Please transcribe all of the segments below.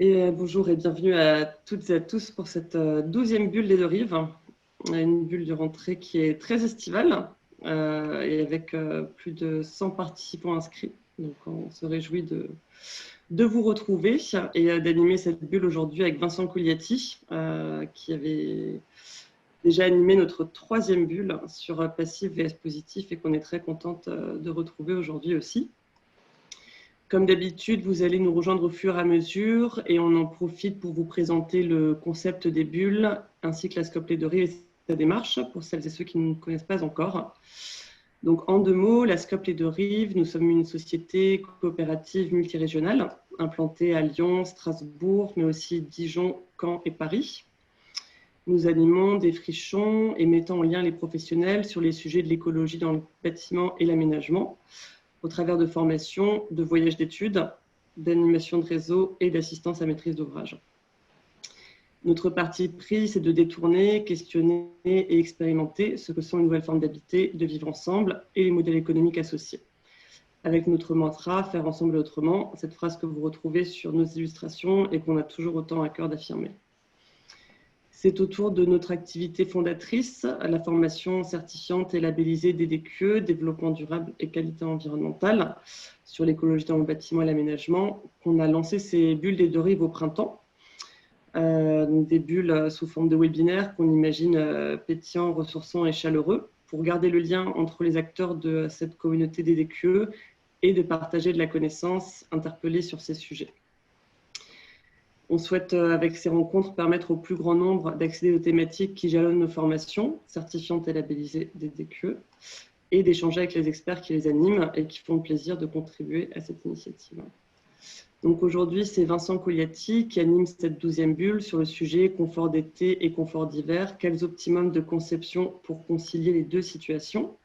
Bonjour et bienvenue à toutes et à tous pour cette 12e bulle des deux rives. Une bulle de rentrée qui est très estivale et avec plus de 100 participants inscrits. Donc on se réjouit de vous retrouver et d'animer cette bulle aujourd'hui avec Vincent Cugliati qui avait déjà animé notre 3e bulle sur passif vs positif et qu'on est très contente de retrouver aujourd'hui aussi. Comme d'habitude, vous allez nous rejoindre au fur et à mesure et on en profite pour vous présenter le concept des bulles ainsi que la Scopelée de Rive et sa démarche pour celles et ceux qui ne connaissent pas encore. Donc en 2 mots, la Scopelée de Rive, nous sommes une société coopérative multirégionale implantée à Lyon, Strasbourg, mais aussi Dijon, Caen et Paris. Nous animons des frichons et mettons en lien les professionnels sur les sujets de l'écologie dans le bâtiment et l'aménagement, au travers de formations, de voyages d'études, d'animation de réseau et d'assistance à maîtrise d'ouvrage. Notre parti pris, c'est de détourner, questionner et expérimenter ce que sont les nouvelles formes d'habiter, de vivre ensemble et les modèles économiques associés. Avec notre mantra « Faire ensemble autrement », cette phrase que vous retrouvez sur nos illustrations et qu'on a toujours autant à cœur d'affirmer. C'est autour de notre activité fondatrice, la formation certifiante et labellisée DDQE, développement durable et qualité environnementale, sur l'écologie dans le bâtiment et l'aménagement, qu'on a lancé ces bulles des deux rives au printemps. Des bulles sous forme de webinaires qu'on imagine pétillants, ressourçants et chaleureux, pour garder le lien entre les acteurs de cette communauté DDQE et de partager de la connaissance interpellée sur ces sujets. On souhaite, avec ces rencontres, permettre au plus grand nombre d'accéder aux thématiques qui jalonnent nos formations, certifiantes et labellisées DDQE, et d'échanger avec les experts qui les animent et qui font le plaisir de contribuer à cette initiative. Donc aujourd'hui, c'est Vincent Cugliati qui anime cette 12e bulle sur le sujet confort d'été et confort d'hiver. Quels optimums de conception pour concilier les deux situations?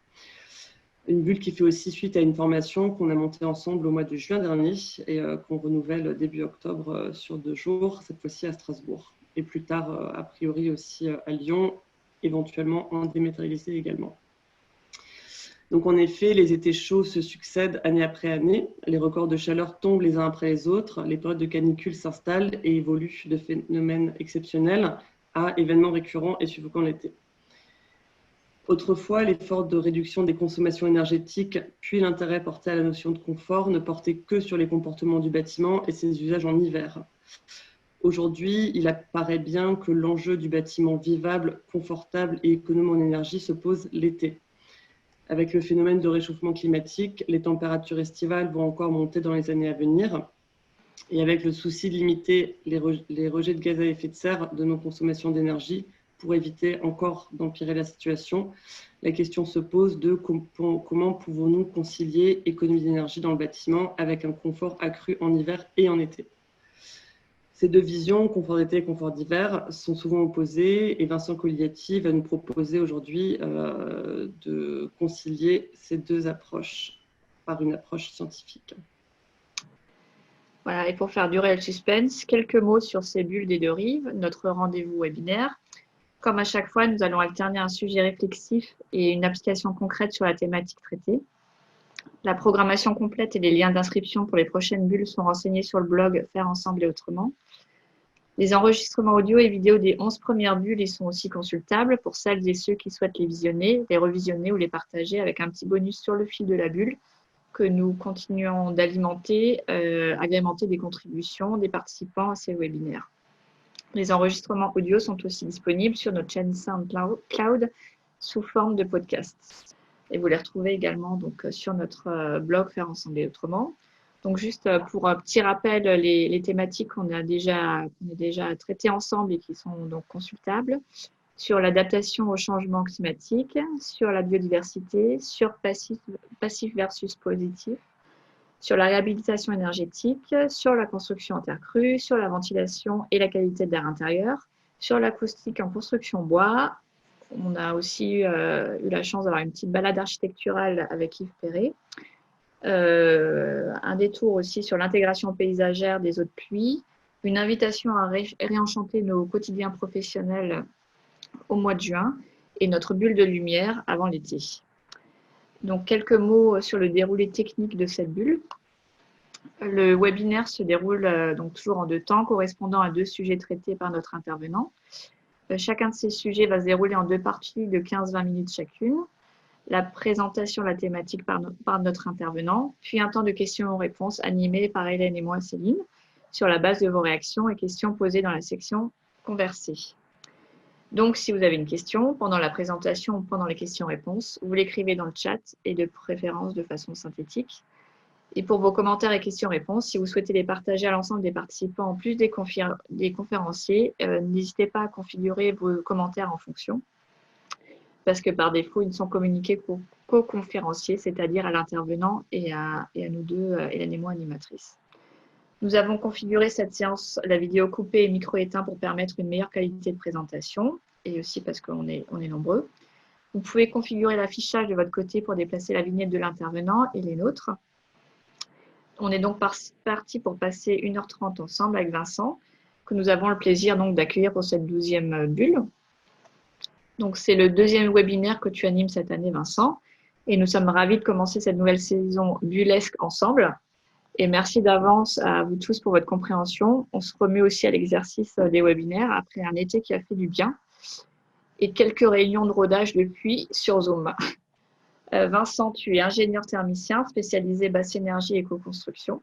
Une bulle qui fait aussi suite à une formation qu'on a montée ensemble au mois de juin dernier et qu'on renouvelle début octobre sur 2 jours, cette fois-ci à Strasbourg. Et plus tard, a priori aussi à Lyon, éventuellement en dématérialisé également. Donc en effet, les étés chauds se succèdent année après année. Les records de chaleur tombent les uns après les autres. Les périodes de canicule s'installent et évoluent de phénomènes exceptionnels à événements récurrents et suffocants l'été. Autrefois, l'effort de réduction des consommations énergétiques, puis l'intérêt porté à la notion de confort ne portait que sur les comportements du bâtiment et ses usages en hiver. Aujourd'hui, il apparaît bien que l'enjeu du bâtiment vivable, confortable et économe en énergie se pose l'été. Avec le phénomène de réchauffement climatique, les températures estivales vont encore monter dans les années à venir. Et avec le souci de limiter les rejets de gaz à effet de serre de nos consommations d'énergie, pour éviter encore d'empirer la situation, la question se pose de comment pouvons-nous concilier économie d'énergie dans le bâtiment avec un confort accru en hiver et en été. Ces deux visions, confort d'été et confort d'hiver, sont souvent opposées et Vincent Cugliati va nous proposer aujourd'hui de concilier ces deux approches par une approche scientifique. Voilà, et pour faire durer le suspense, quelques mots sur ces bulles des deux rives, notre rendez-vous webinaire. Comme à chaque fois, nous allons alterner un sujet réflexif et une application concrète sur la thématique traitée. La programmation complète et les liens d'inscription pour les prochaines bulles sont renseignés sur le blog Faire ensemble et autrement. Les enregistrements audio et vidéo des 11 premières bulles y sont aussi consultables pour celles et ceux qui souhaitent les visionner, les revisionner ou les partager avec un petit bonus sur le fil de la bulle que nous continuons d'alimenter, agrémenter des contributions des participants à ces webinaires. Les enregistrements audio sont aussi disponibles sur notre chaîne SoundCloud sous forme de podcast. Et vous les retrouvez également donc, sur notre blog Faire ensemble et autrement. Donc juste pour un petit rappel, les thématiques qu'on a déjà traitées ensemble et qui sont donc consultables, sur l'adaptation au changement climatique, sur la biodiversité, sur passif versus positif, sur la réhabilitation énergétique, sur la construction en terre crue, sur la ventilation et la qualité de l'air intérieur, sur l'acoustique en construction bois. On a aussi eu la chance d'avoir une petite balade architecturale avec Yves Perret. Un détour aussi sur l'intégration paysagère des eaux de pluie, une invitation à réenchanter nos quotidiens professionnels au mois de juin et notre bulle de lumière avant l'été. Donc, quelques mots sur le déroulé technique de cette bulle. Le webinaire se déroule donc toujours en 2 temps, correspondant à 2 sujets traités par notre intervenant. Chacun de ces sujets va se dérouler en 2 parties de 15-20 minutes chacune. La présentation de la thématique par notre intervenant, puis un temps de questions-réponses animé par Hélène et moi, Céline, sur la base de vos réactions et questions posées dans la section conversée. Donc, si vous avez une question pendant la présentation ou pendant les questions-réponses, vous l'écrivez dans le chat et de préférence de façon synthétique. Et pour vos commentaires et questions-réponses, si vous souhaitez les partager à l'ensemble des participants en plus des conférenciers, n'hésitez pas à configurer vos commentaires en fonction, parce que par défaut, ils ne sont communiqués qu'aux conférenciers, c'est-à-dire à l'intervenant et à nous deux, Hélène et moi, animatrices. Nous avons configuré cette séance, la vidéo coupée et micro éteint pour permettre une meilleure qualité de présentation, et aussi parce qu'on est nombreux. Vous pouvez configurer l'affichage de votre côté pour déplacer la vignette de l'intervenant et les nôtres. On est donc parti pour passer 1h30 ensemble avec Vincent, que nous avons le plaisir d'accueillir pour cette 12e bulle. Donc, c'est le 2e webinaire que tu animes cette année, Vincent, et nous sommes ravis de commencer cette nouvelle saison bullesque ensemble. Et merci d'avance à vous tous pour votre compréhension. On se remet aussi à l'exercice des webinaires après un été qui a fait du bien et quelques réunions de rodage depuis sur Zoom. Vincent, tu es ingénieur thermicien spécialisé basse énergie et éco-construction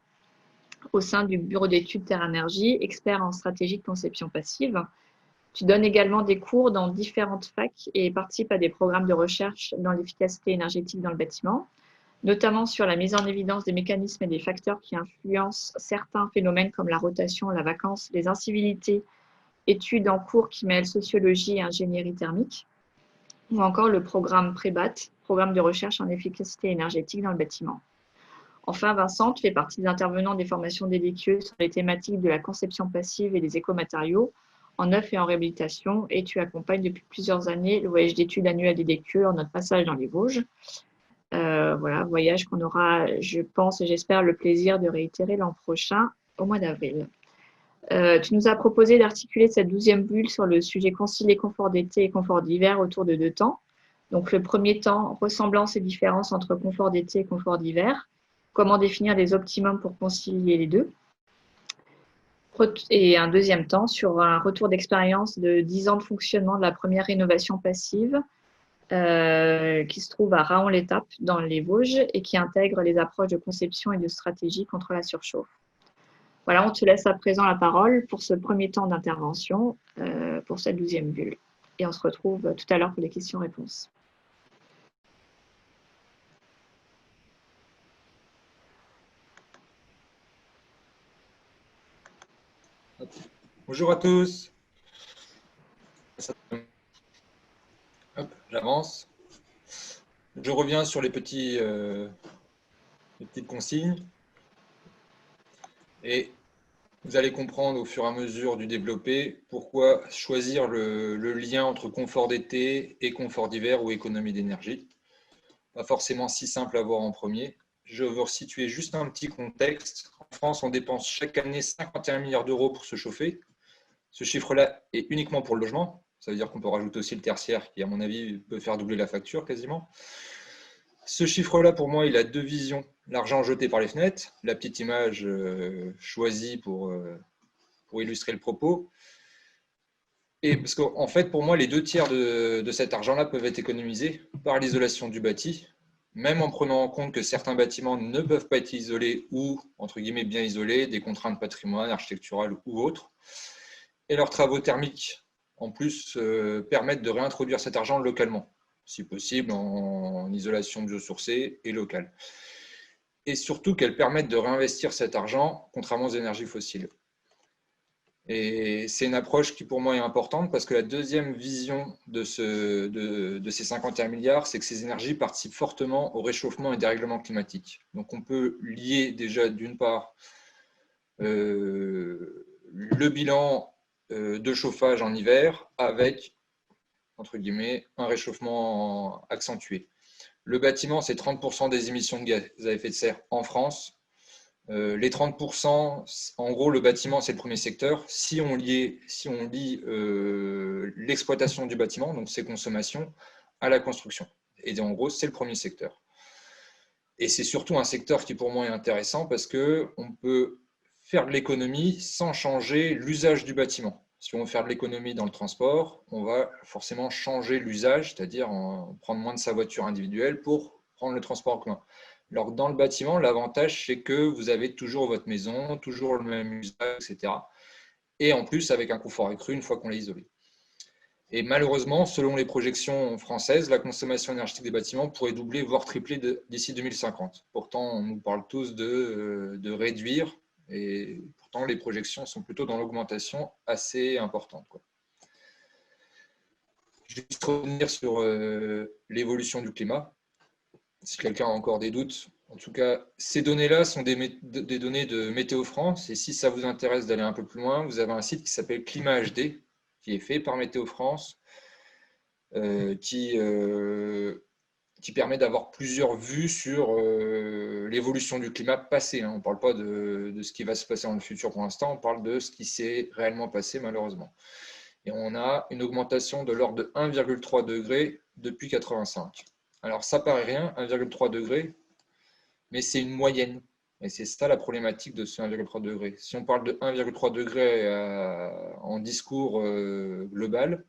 au sein du bureau d'études Terre Énergie, expert en stratégie de conception passive. Tu donnes également des cours dans différentes facs et participes à des programmes de recherche dans l'efficacité énergétique dans le bâtiment, notamment sur la mise en évidence des mécanismes et des facteurs qui influencent certains phénomènes comme la rotation, la vacance, les incivilités, études en cours qui mêlent sociologie et ingénierie thermique, ou encore le programme PREBAT, programme de recherche en efficacité énergétique dans le bâtiment. Enfin, Vincent, tu fais partie des intervenants des formations DDQE sur les thématiques de la conception passive et des écomatériaux en neuf et en réhabilitation, et tu accompagnes depuis plusieurs années le voyage d'études annuel DDQE en notre passage dans les Vosges. Voilà, voyage qu'on aura, je pense et j'espère, le plaisir de réitérer l'an prochain, au mois d'avril. Tu nous as proposé d'articuler cette 12e bulle sur le sujet concilier confort d'été et confort d'hiver autour de 2 temps. Donc, le premier temps, ressemblance et différence entre confort d'été et confort d'hiver. Comment définir les optimums pour concilier les deux. Et un deuxième temps sur un retour d'expérience de 10 ans de fonctionnement de la première rénovation passive qui se trouve à Raon-l'Étape dans les Vosges et qui intègre les approches de conception et de stratégie contre la surchauffe. Voilà, on te laisse à présent la parole pour ce premier temps d'intervention pour cette 12e bulle. Et on se retrouve tout à l'heure pour les questions-réponses. Bonjour à tous. Hop, j'avance. Je reviens sur les petites consignes. Et vous allez comprendre au fur et à mesure du développé pourquoi choisir le lien entre confort d'été et confort d'hiver ou économie d'énergie. Pas forcément si simple à voir en premier. Je veux resituer juste un petit contexte. En France, on dépense chaque année 51 milliards d'euros pour se chauffer. Ce chiffre-là est uniquement pour le logement. Ça veut dire qu'on peut rajouter aussi le tertiaire qui, à mon avis, peut faire doubler la facture quasiment. Ce chiffre-là, pour moi, il a 2 visions. L'argent jeté par les fenêtres, la petite image choisie pour illustrer le propos. Et parce qu'en fait, pour moi, les 2 tiers de cet argent-là peuvent être économisés par l'isolation du bâti, même en prenant en compte que certains bâtiments ne peuvent pas être isolés ou, entre guillemets, bien isolés, des contraintes patrimoine, architecturales ou autres. Et leurs travaux thermiques, en plus, permettent de réintroduire cet argent localement, si possible en isolation biosourcée et locale. Et surtout qu'elles permettent de réinvestir cet argent, contrairement aux énergies fossiles. Et c'est une approche qui pour moi est importante parce que la deuxième vision de ces 51 milliards, c'est que ces énergies participent fortement au réchauffement et dérèglement climatique. Donc on peut lier déjà d'une part le bilan de chauffage en hiver avec, entre guillemets, un réchauffement accentué. Le bâtiment, c'est 30% des émissions de gaz à effet de serre en France. Les 30%, en gros, le bâtiment, c'est le premier secteur. Si on lie l'exploitation du bâtiment, donc ses consommations, à la construction. Et en gros, c'est le premier secteur. Et c'est surtout un secteur qui pour moi est intéressant parce qu'on peut faire de l'économie sans changer l'usage du bâtiment. Si on veut faire de l'économie dans le transport, on va forcément changer l'usage, c'est-à-dire prendre moins de sa voiture individuelle pour prendre le transport en commun. Alors dans le bâtiment, l'avantage c'est que vous avez toujours votre maison, toujours le même usage, etc. Et en plus avec un confort accru une fois qu'on l'a isolé. Et malheureusement, selon les projections françaises, la consommation énergétique des bâtiments pourrait doubler, voire tripler d'ici 2050. Pourtant, on nous parle tous de réduire, et pourtant les projections sont plutôt dans l'augmentation assez importante, quoi. Juste revenir sur l'évolution du climat, si quelqu'un a encore des doutes. En tout cas, ces données-là sont des données de Météo France, et si ça vous intéresse d'aller un peu plus loin, vous avez un site qui s'appelle Climat HD, qui est fait par Météo France, qui permet d'avoir plusieurs vues sur l'évolution du climat passé. On ne parle pas de ce qui va se passer dans le futur pour l'instant, on parle de ce qui s'est réellement passé malheureusement. Et on a une augmentation de l'ordre de 1,3 degré depuis 85. Alors ça paraît rien, 1,3 degré, mais c'est une moyenne. Et c'est ça la problématique de ce 1,3 degré. Si on parle de 1,3 degré en discours global,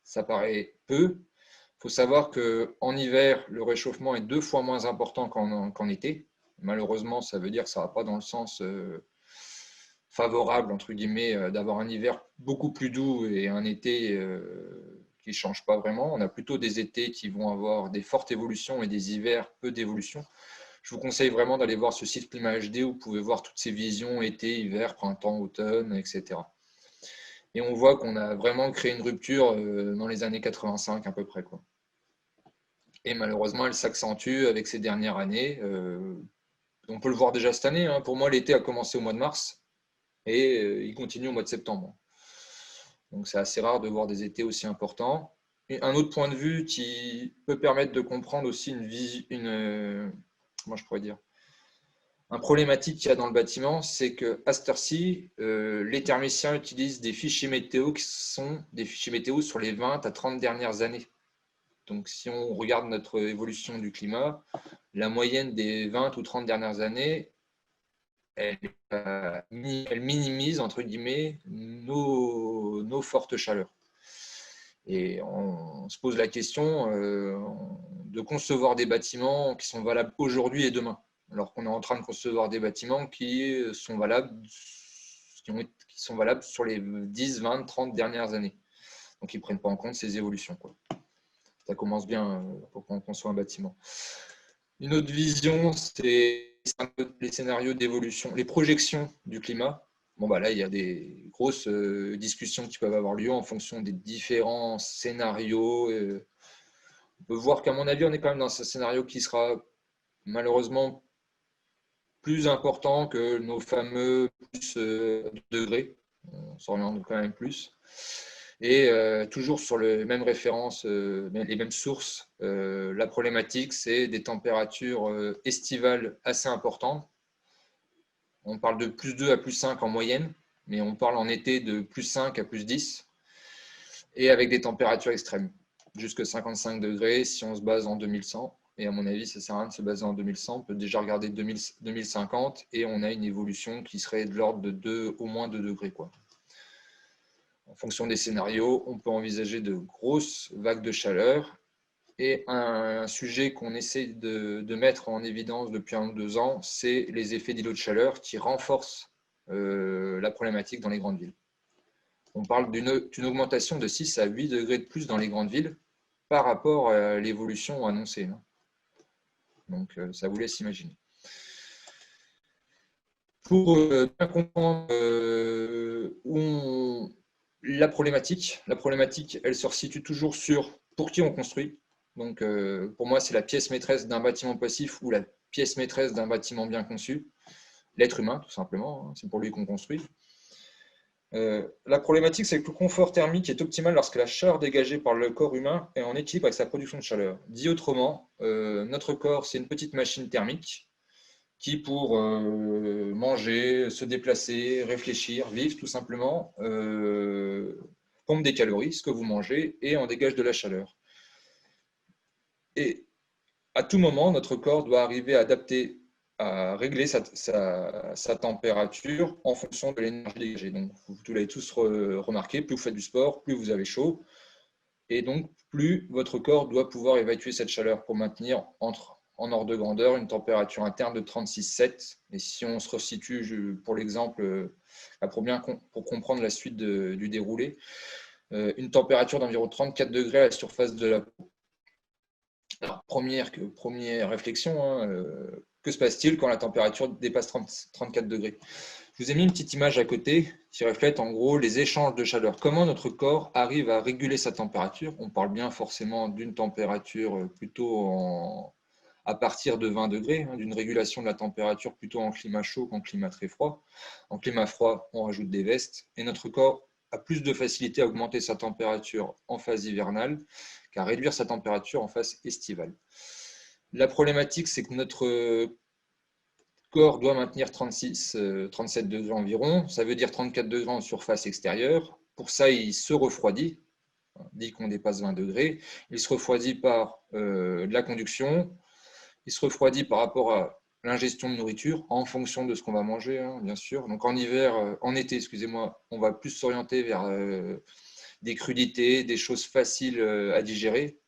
ça paraît peu. Il faut savoir qu'en hiver, le réchauffement est 2 fois moins important qu'en été. Malheureusement, ça veut dire que ça ne va pas dans le sens favorable, entre guillemets, d'avoir un hiver beaucoup plus doux et un été qui ne change pas vraiment. On a plutôt des étés qui vont avoir des fortes évolutions et des hivers peu d'évolution. Je vous conseille vraiment d'aller voir ce site Climat HD où vous pouvez voir toutes ces visions été, hiver, printemps, automne, etc. Et on voit qu'on a vraiment créé une rupture dans les années 85 à peu près, quoi. Et malheureusement, elle s'accentue avec ces dernières années. On peut le voir déjà cette année. Pour moi, l'été a commencé au mois de mars et il continue au mois de septembre. Donc c'est assez rare de voir des étés aussi importants. Et un autre point de vue qui peut permettre de comprendre aussi comment je pourrais dire, un problématique qu'il y a dans le bâtiment, c'est qu'à cette heure-ci, les thermiciens utilisent des fichiers météo qui sont des fichiers météo sur les 20 à 30 dernières années. Donc, si on regarde notre évolution du climat, la moyenne des 20 ou 30 dernières années, elle minimise, entre guillemets, nos fortes chaleurs. Et on se pose la question de concevoir des bâtiments qui sont valables aujourd'hui et demain, alors qu'on est en train de concevoir des bâtiments qui sont valables sur les 10, 20, 30 dernières années. Donc, ils ne prennent pas en compte ces évolutions, quoi. Ça commence bien pour qu'on conçoit un bâtiment. Une autre vision, c'est les scénarios d'évolution, les projections du climat. Bon, là, il y a des grosses discussions qui peuvent avoir lieu en fonction des différents scénarios. On peut voir qu'à mon avis, on est quand même dans un scénario qui sera malheureusement plus important que nos fameux plus degrés. On s'oriente quand même plus. Et toujours sur les mêmes références, les mêmes sources, la problématique, c'est des températures estivales assez importantes. On parle de plus 2 à plus 5 en moyenne, mais on parle en été de plus 5 à plus 10, et avec des températures extrêmes, jusque 55 degrés si on se base en 2100. Et à mon avis, ça ne sert à rien de se baser en 2100. On peut déjà regarder 2050 et on a une évolution qui serait de l'ordre de au moins 2 degrés, quoi. En fonction des scénarios, on peut envisager de grosses vagues de chaleur. Et un sujet qu'on essaie de mettre en évidence depuis 1 ou 2 ans, c'est les effets d'îlots de chaleur qui renforcent la problématique dans les grandes villes. On parle d'une augmentation de 6 à 8 degrés de plus dans les grandes villes par rapport à l'évolution annoncée. Donc, ça vous laisse imaginer. Pour bien comprendre la problématique, elle se situe toujours sur pour qui on construit. Donc, pour moi, c'est la pièce maîtresse d'un bâtiment passif ou la pièce maîtresse d'un bâtiment bien conçu. L'être humain, tout simplement, c'est pour lui qu'on construit. La problématique, c'est que le confort thermique est optimal lorsque la chaleur dégagée par le corps humain est en équilibre avec sa production de chaleur. Dit autrement, notre corps, c'est une petite machine thermique qui, pour manger, se déplacer, réfléchir, vivre tout simplement, pompe des calories, ce que vous mangez, et en dégage de la chaleur. Et à tout moment, notre corps doit arriver à régler sa température en fonction de l'énergie dégagée. Donc, vous l'avez tous remarqué, plus vous faites du sport, plus vous avez chaud. Et donc, plus votre corps doit pouvoir évacuer cette chaleur pour maintenir en ordre de grandeur une température interne de 36,7. Et si on se resitue, pour l'exemple, pour comprendre la suite du déroulé, une température d'environ 34 degrés à la surface de la peau. Alors, première réflexion, hein, que se passe-t-il quand la température dépasse 34 degrés? Je vous ai mis une petite image à côté qui reflète en gros les échanges de chaleur. Comment notre corps arrive à réguler sa température? On parle bien forcément d'une température plutôt à partir de 20 degrés, hein, d'une régulation de la température plutôt en climat chaud qu'en climat très froid. En climat froid, on rajoute des vestes et notre corps a plus de facilité à augmenter sa température en phase hivernale qu'à réduire sa température en phase estivale. La problématique, c'est que notre corps doit maintenir 37 degrés environ, ça veut dire 34 degrés en surface extérieure. Pour ça, il se refroidit, dès qu'on dépasse 20 degrés. Il se refroidit par de la conduction, il se refroidit par rapport à l'ingestion de nourriture en fonction de ce qu'on va manger, hein, bien sûr. Donc en été, excusez-moi, on va plus s'orienter vers des crudités, des choses faciles à digérer,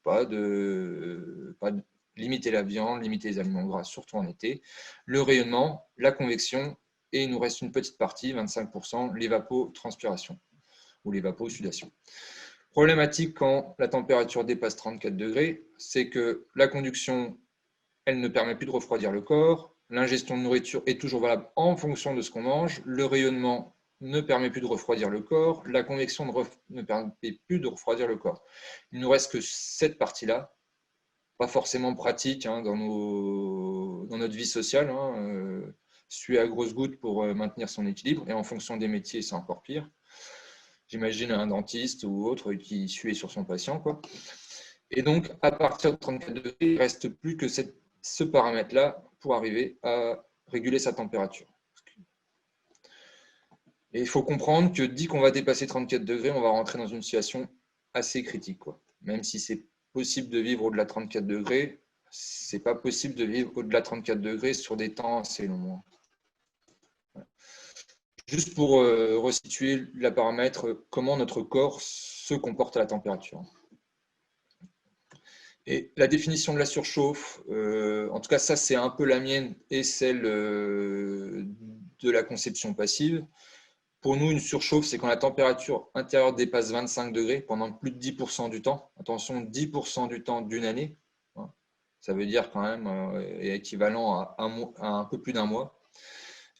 limiter la viande, limiter les aliments gras, surtout en été. Le rayonnement, la convection, et il nous reste une petite partie, 25%, l'évapotranspiration ou l'évaposudation. Problématique quand la température dépasse 34 degrés, c'est que la conduction, elle ne permet plus de refroidir le corps, l'ingestion de nourriture est toujours valable en fonction de ce qu'on mange, le rayonnement ne permet plus de refroidir le corps, la convection ne permet plus de refroidir le corps. Il ne nous reste que cette partie-là, pas forcément pratique hein, dans notre vie sociale, hein, suer à grosses gouttes pour maintenir son équilibre, et en fonction des métiers, c'est encore pire. J'imagine un dentiste ou autre qui suait sur son patient, quoi. Et donc, à partir de 34 degrés, il ne reste plus que ce paramètre-là pour arriver à réguler sa température. Et il faut comprendre que dès qu'on va dépasser 34 degrés, on va rentrer dans une situation assez critique, quoi. Même si c'est possible de vivre au-delà de 34 degrés, c'est pas possible de vivre au-delà de 34 degrés sur des temps assez longs. Juste pour resituer le paramètre, comment notre corps se comporte à la température. Et la définition de la surchauffe, en tout cas ça c'est un peu la mienne et celle de la conception passive. Pour nous, une surchauffe, c'est quand la température intérieure dépasse 25 degrés pendant plus de 10% du temps. Attention, 10% du temps d'une année. Ça veut dire quand même équivalent à un peu plus d'un mois.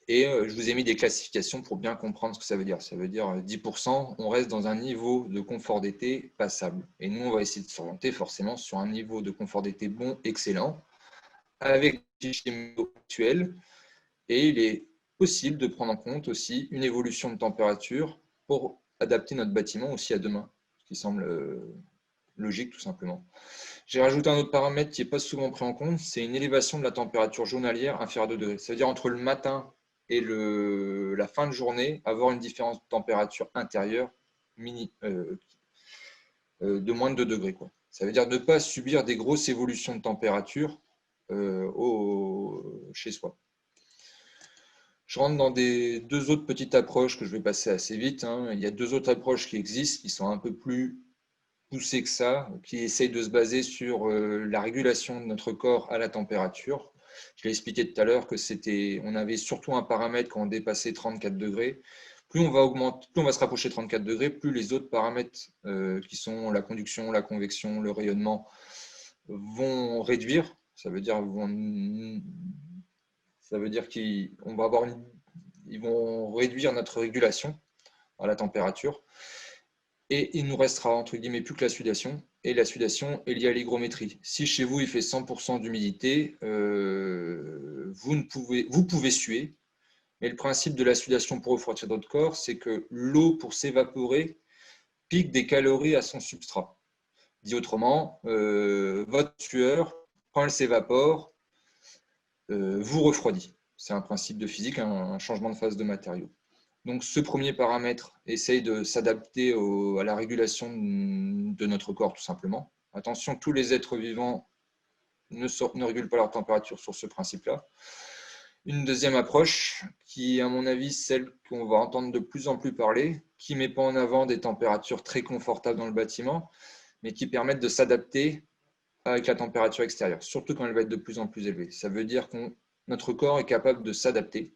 Et je vous ai mis des classifications pour bien comprendre ce que ça veut dire. Ça veut dire 10%, on reste dans un niveau de confort d'été passable. Et nous, on va essayer de s'orienter forcément sur un niveau de confort d'été bon, excellent, avec les fichiers actuels. Et il est possible de prendre en compte aussi une évolution de température pour adapter notre bâtiment aussi à demain, ce qui semble logique tout simplement. J'ai rajouté un autre paramètre qui n'est pas souvent pris en compte, c'est une élévation de la température journalière inférieure de 2 degrés. Ça veut dire entre le matin et la fin de journée, avoir une différence de température intérieure de moins de 2 degrés, quoi. Ça veut dire ne pas subir des grosses évolutions de température chez soi. Je rentre dans deux autres petites approches que je vais passer assez vite, hein. Il y a deux autres approches qui existent, qui sont un peu plus poussées que ça, qui essayent de se baser sur la régulation de notre corps à la température. Je l'ai expliqué tout à l'heure que on avait surtout un paramètre quand on dépassait 34 degrés. Plus on va se rapprocher de 34 degrés, plus les autres paramètres qui sont la conduction, la convection, le rayonnement vont réduire. Ça veut dire qu'ils vont réduire notre régulation à la température. Et il nous restera, entre guillemets, plus que la sudation. Et la sudation est liée à l'hygrométrie. Si chez vous, il fait 100% d'humidité, vous pouvez suer. Mais le principe de la sudation pour refroidir votre corps, c'est que l'eau, pour s'évaporer, pique des calories à son substrat. Dit autrement, votre sueur, quand elle s'évapore, vous refroidit. C'est un principe de physique, un changement de phase de matériaux. Donc, ce premier paramètre essaye de s'adapter à la régulation de notre corps, tout simplement. Attention, tous les êtres vivants ne régulent pas leur température sur ce principe-là. Une deuxième approche, qui est à mon avis celle qu'on va entendre de plus en plus parler, qui ne met pas en avant des températures très confortables dans le bâtiment, mais qui permettent de s'adapter avec la température extérieure, surtout quand elle va être de plus en plus élevée. Ça veut dire que notre corps est capable de s'adapter.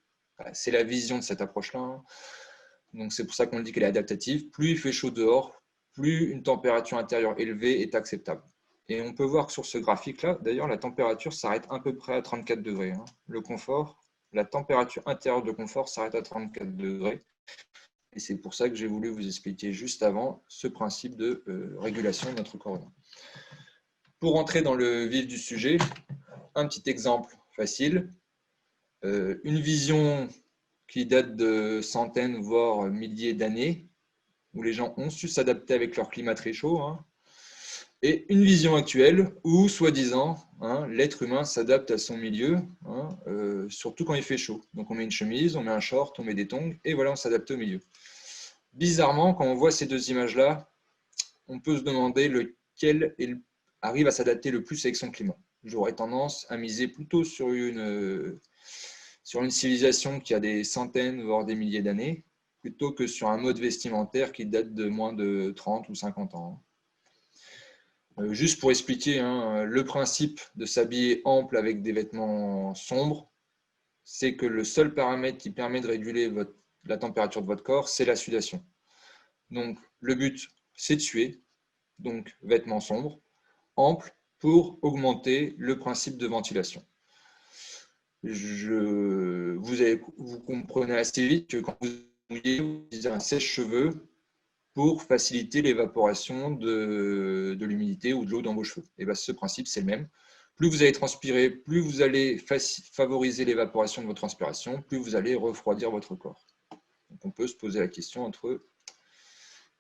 C'est la vision de cette approche-là. Donc c'est pour ça qu'on dit qu'elle est adaptative. Plus il fait chaud dehors, plus une température intérieure élevée est acceptable. Et on peut voir que sur ce graphique-là, d'ailleurs, la température s'arrête à peu près à 34 degrés. Le confort, la température intérieure de confort s'arrête à 34 degrés. Et c'est pour ça que j'ai voulu vous expliquer juste avant ce principe de régulation de notre corps. Pour entrer dans le vif du sujet, un petit exemple facile. Une vision qui date de centaines, voire milliers d'années, où les gens ont su s'adapter avec leur climat très chaud, et une vision actuelle où, soi-disant, l'être humain s'adapte à son milieu, surtout quand il fait chaud. Donc on met une chemise, on met un short, on met des tongs, et voilà, on s'adapte au milieu. Bizarrement, quand on voit ces deux images-là, on peut se demander lequel arrive à s'adapter le plus avec son climat. J'aurais tendance à miser plutôt sur une civilisation qui a des centaines, voire des milliers d'années, plutôt que sur un mode vestimentaire qui date de moins de 30 ou 50 ans. Juste pour expliquer, le principe de s'habiller ample avec des vêtements sombres, c'est que le seul paramètre qui permet de réguler la température de votre corps, c'est la sudation. Donc, le but, c'est de suer, donc vêtements sombres, amples, pour augmenter le principe de ventilation. Vous comprenez assez vite que quand vous utilisez un sèche-cheveux pour faciliter l'évaporation de l'humidité ou de l'eau dans vos cheveux. Et bien, ce principe, c'est le même. Plus vous allez transpirer, plus vous allez favoriser l'évaporation de votre transpiration, plus vous allez refroidir votre corps. Donc, on peut se poser la question entre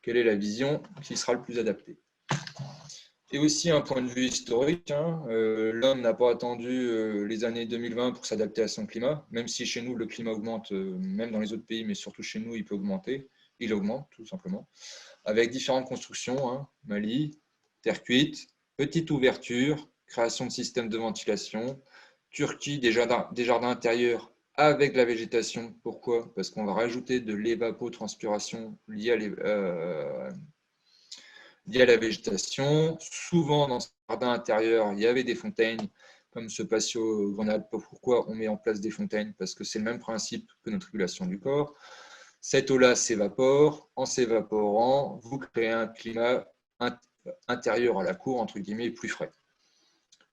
quelle est la vision qui sera le plus adaptée. Et aussi un point de vue historique, l'homme n'a pas attendu les années 2020 pour s'adapter à son climat, même si chez nous le climat augmente, même dans les autres pays, mais surtout chez nous il peut augmenter, il augmente tout simplement, avec différentes constructions, Mali, terre cuite, petite ouverture, création de systèmes de ventilation, Turquie, des jardins intérieurs avec de la végétation. Pourquoi? Parce qu'on va rajouter de l'évapotranspiration liée à la végétation. Souvent, dans ce jardin intérieur, il y avait des fontaines, comme ce patio Grenade. Pourquoi on met en place des fontaines? Parce que c'est le même principe que notre régulation du corps. Cette eau-là s'évapore. En s'évaporant, vous créez un climat intérieur à la cour, entre guillemets, plus frais.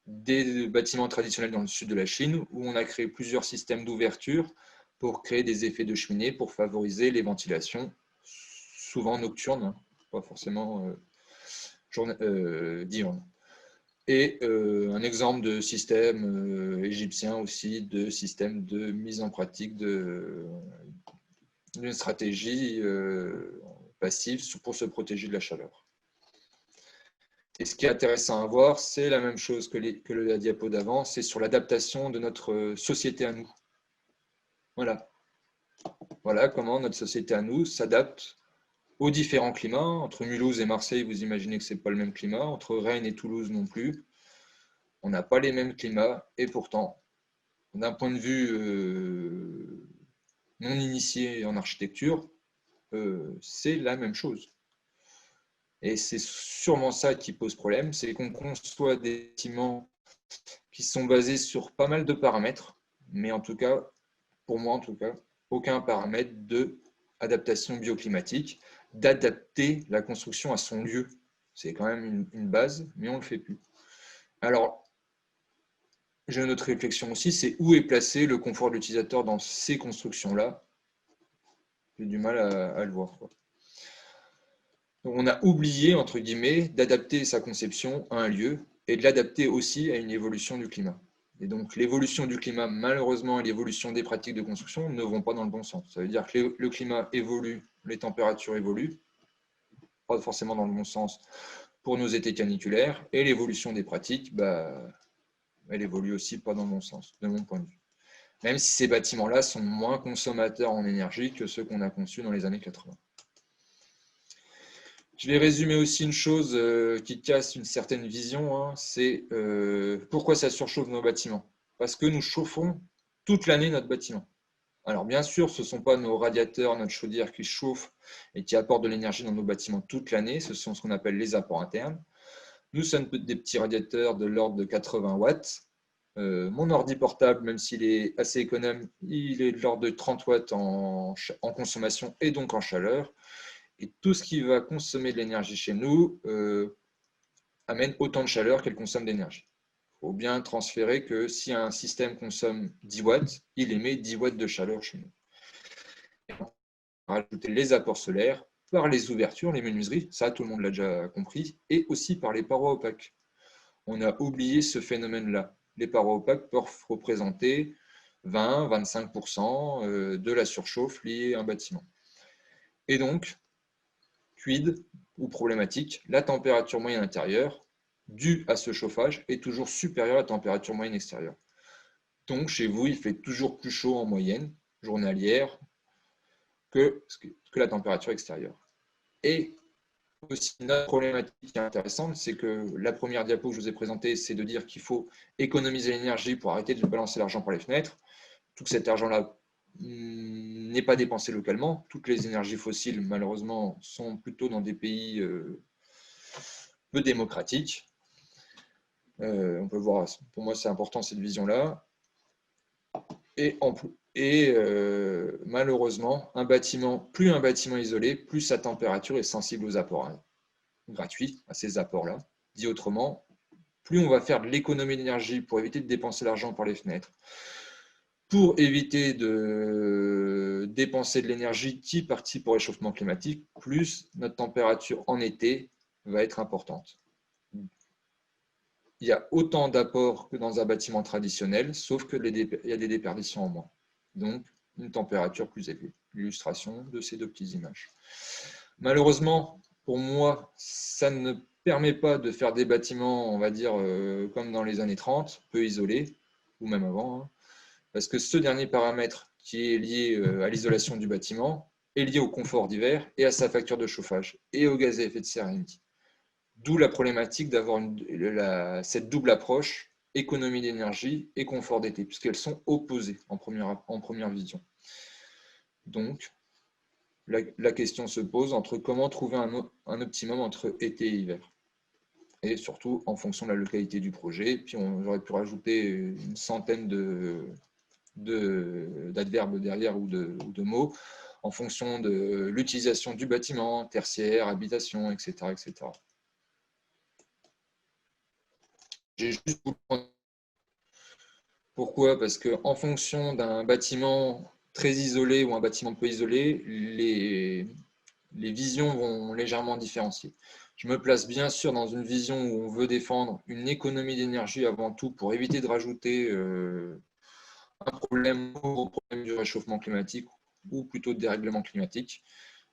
Des bâtiments traditionnels dans le sud de la Chine, où on a créé plusieurs systèmes d'ouverture pour créer des effets de cheminée, pour favoriser les ventilations, souvent nocturnes, pas forcément diurnes. Et un exemple de système égyptien aussi, de système de mise en pratique d'une stratégie passive pour se protéger de la chaleur. Et ce qui est intéressant à voir, c'est la même chose que la diapo d'avant, c'est sur l'adaptation de notre société à nous. Voilà. Voilà comment notre société à nous s'adapte aux différents climats. Entre Mulhouse et Marseille, vous imaginez que ce n'est pas le même climat. Entre Rennes et Toulouse non plus. On n'a pas les mêmes climats. Et pourtant, d'un point de vue non initié en architecture, c'est la même chose. Et c'est sûrement ça qui pose problème, c'est qu'on conçoit des bâtiments qui sont basés sur pas mal de paramètres, mais en tout cas, pour moi en tout cas, aucun paramètre d'adaptation bioclimatique, d'adapter la construction à son lieu. C'est quand même une base, mais on ne le fait plus. Alors, j'ai une autre réflexion aussi, c'est où est placé le confort de l'utilisateur dans ces constructions-là. J'ai du mal à le voir, quoi. Donc, on a oublié, entre guillemets, d'adapter sa conception à un lieu et de l'adapter aussi à une évolution du climat. Et donc, l'évolution du climat, malheureusement, et l'évolution des pratiques de construction ne vont pas dans le bon sens. Ça veut dire que le climat évolue, les températures évoluent, pas forcément dans le bon sens pour nos étés caniculaires, et l'évolution des pratiques, elle évolue aussi pas dans le bon sens, de mon point de vue. Même si ces bâtiments-là sont moins consommateurs en énergie que ceux qu'on a conçus dans les années 80. Je vais résumer aussi une chose qui casse une certaine vision, hein, c'est pourquoi ça surchauffe nos bâtiments. Parce que nous chauffons toute l'année notre bâtiment. Alors bien sûr, ce ne sont pas nos radiateurs, notre chaudière qui chauffent et qui apportent de l'énergie dans nos bâtiments toute l'année, ce sont ce qu'on appelle les apports internes. Nous sommes des petits radiateurs de l'ordre de 80 watts. Mon ordi portable, même s'il est assez économe, il est de l'ordre de 30 watts en consommation et donc en chaleur. Et tout ce qui va consommer de l'énergie chez nous amène autant de chaleur qu'elle consomme d'énergie. Il faut bien transférer que si un système consomme 10 watts, il émet 10 watts de chaleur chez nous. Et on va rajouter les apports solaires par les ouvertures, les menuiseries, ça tout le monde l'a déjà compris, et aussi par les parois opaques. On a oublié ce phénomène-là. Les parois opaques peuvent représenter 20-25% de la surchauffe liée à un bâtiment. Et donc, quid ou problématique, la température moyenne intérieure due à ce chauffage est toujours supérieure à la température moyenne extérieure. Donc, chez vous, il fait toujours plus chaud en moyenne journalière que la température extérieure. Et aussi, une autre problématique intéressante, c'est que la première diapo que je vous ai présentée, c'est de dire qu'il faut économiser l'énergie pour arrêter de balancer l'argent par les fenêtres. Tout cet argent-là n'est pas dépensé localement. Toutes les énergies fossiles, malheureusement, sont plutôt dans des pays peu démocratiques. On peut voir, pour moi, c'est important cette vision-là. Et malheureusement, plus un bâtiment isolé, plus sa température est sensible aux apports gratuits, à ces apports-là. Dit autrement, plus on va faire de l'économie d'énergie pour éviter de dépenser l'argent par les fenêtres, pour éviter de dépenser de l'énergie qui est partie pour le réchauffement climatique, plus notre température en été va être importante. Il y a autant d'apports que dans un bâtiment traditionnel, sauf qu'il y a des déperditions en moins. Donc, une température plus élevée. L'illustration de ces deux petites images. Malheureusement, pour moi, ça ne permet pas de faire des bâtiments, on va dire, comme dans les années 30, peu isolés, ou même avant, hein, parce que ce dernier paramètre qui est lié à l'isolation du bâtiment est lié au confort d'hiver et à sa facture de chauffage et aux gaz à effet de serre émis. D'où la problématique d'avoir cette double approche, économie d'énergie et confort d'été, puisqu'elles sont opposées en première vision. Donc, la question se pose entre comment trouver un optimum entre été et hiver. Et surtout en fonction de la localité du projet. Puis j'aurais pu rajouter une centaine d'adverbes derrière ou de mots en fonction de l'utilisation du bâtiment, tertiaire, habitation, etc. etc. J'ai juste pourquoi? Parce qu'en fonction d'un bâtiment très isolé ou un bâtiment peu isolé, les visions vont légèrement différencier. Je me place bien sûr dans une vision où on veut défendre une économie d'énergie avant tout pour éviter de rajouter un problème au problème du réchauffement climatique ou plutôt de dérèglement climatique.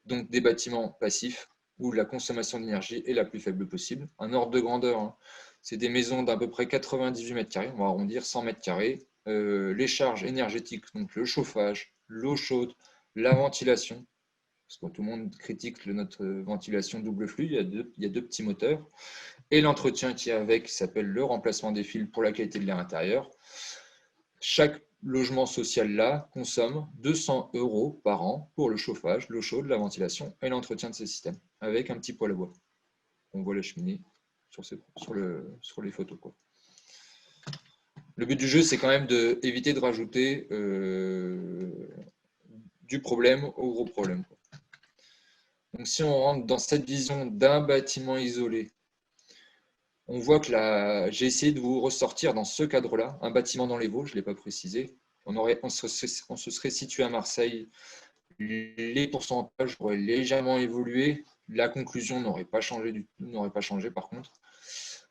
Donc des bâtiments passifs où la consommation d'énergie est la plus faible possible. Un ordre de grandeur, hein, c'est des maisons d'à peu près 98 mètres carrés, on va arrondir 100 mètres carrés. Les charges énergétiques, donc le chauffage, l'eau chaude, la ventilation, parce que tout le monde critique notre ventilation double flux, il y a deux petits moteurs, et l'entretien qui est avec, qui s'appelle le remplacement des fils pour la qualité de l'air intérieur. Chaque logement social là consomme 200 € par an pour le chauffage, l'eau chaude, la ventilation et l'entretien de ces systèmes, avec un petit poêle à bois. On voit la cheminée sur les photos, quoi. Le but du jeu, c'est quand même d'éviter de rajouter du problème au gros problème, quoi. Donc si on rentre dans cette vision d'un bâtiment isolé, on voit que j'ai essayé de vous ressortir dans ce cadre-là, un bâtiment dans les Vosges, je ne l'ai pas précisé. On se serait situé à Marseille, les pourcentages auraient légèrement évolué, la conclusion n'aurait pas changé par contre.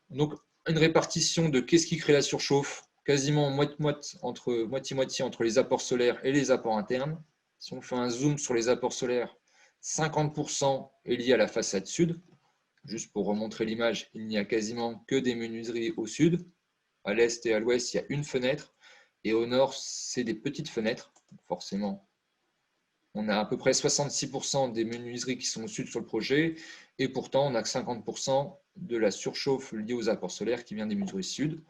Donc une répartition de qu'est-ce qui crée la surchauffe, quasiment moitié-moitié entre les apports solaires et les apports internes. Si on fait un zoom sur les apports solaires, 50% est lié à la façade sud. Juste pour remontrer l'image, il n'y a quasiment que des menuiseries au sud. À l'est et à l'ouest, il y a une fenêtre. Et au nord, c'est des petites fenêtres. Forcément, on a à peu près 66% des menuiseries qui sont au sud sur le projet Et pourtant, on n'a que 50% de la surchauffe liée aux apports solaires qui vient des menuiseries sud.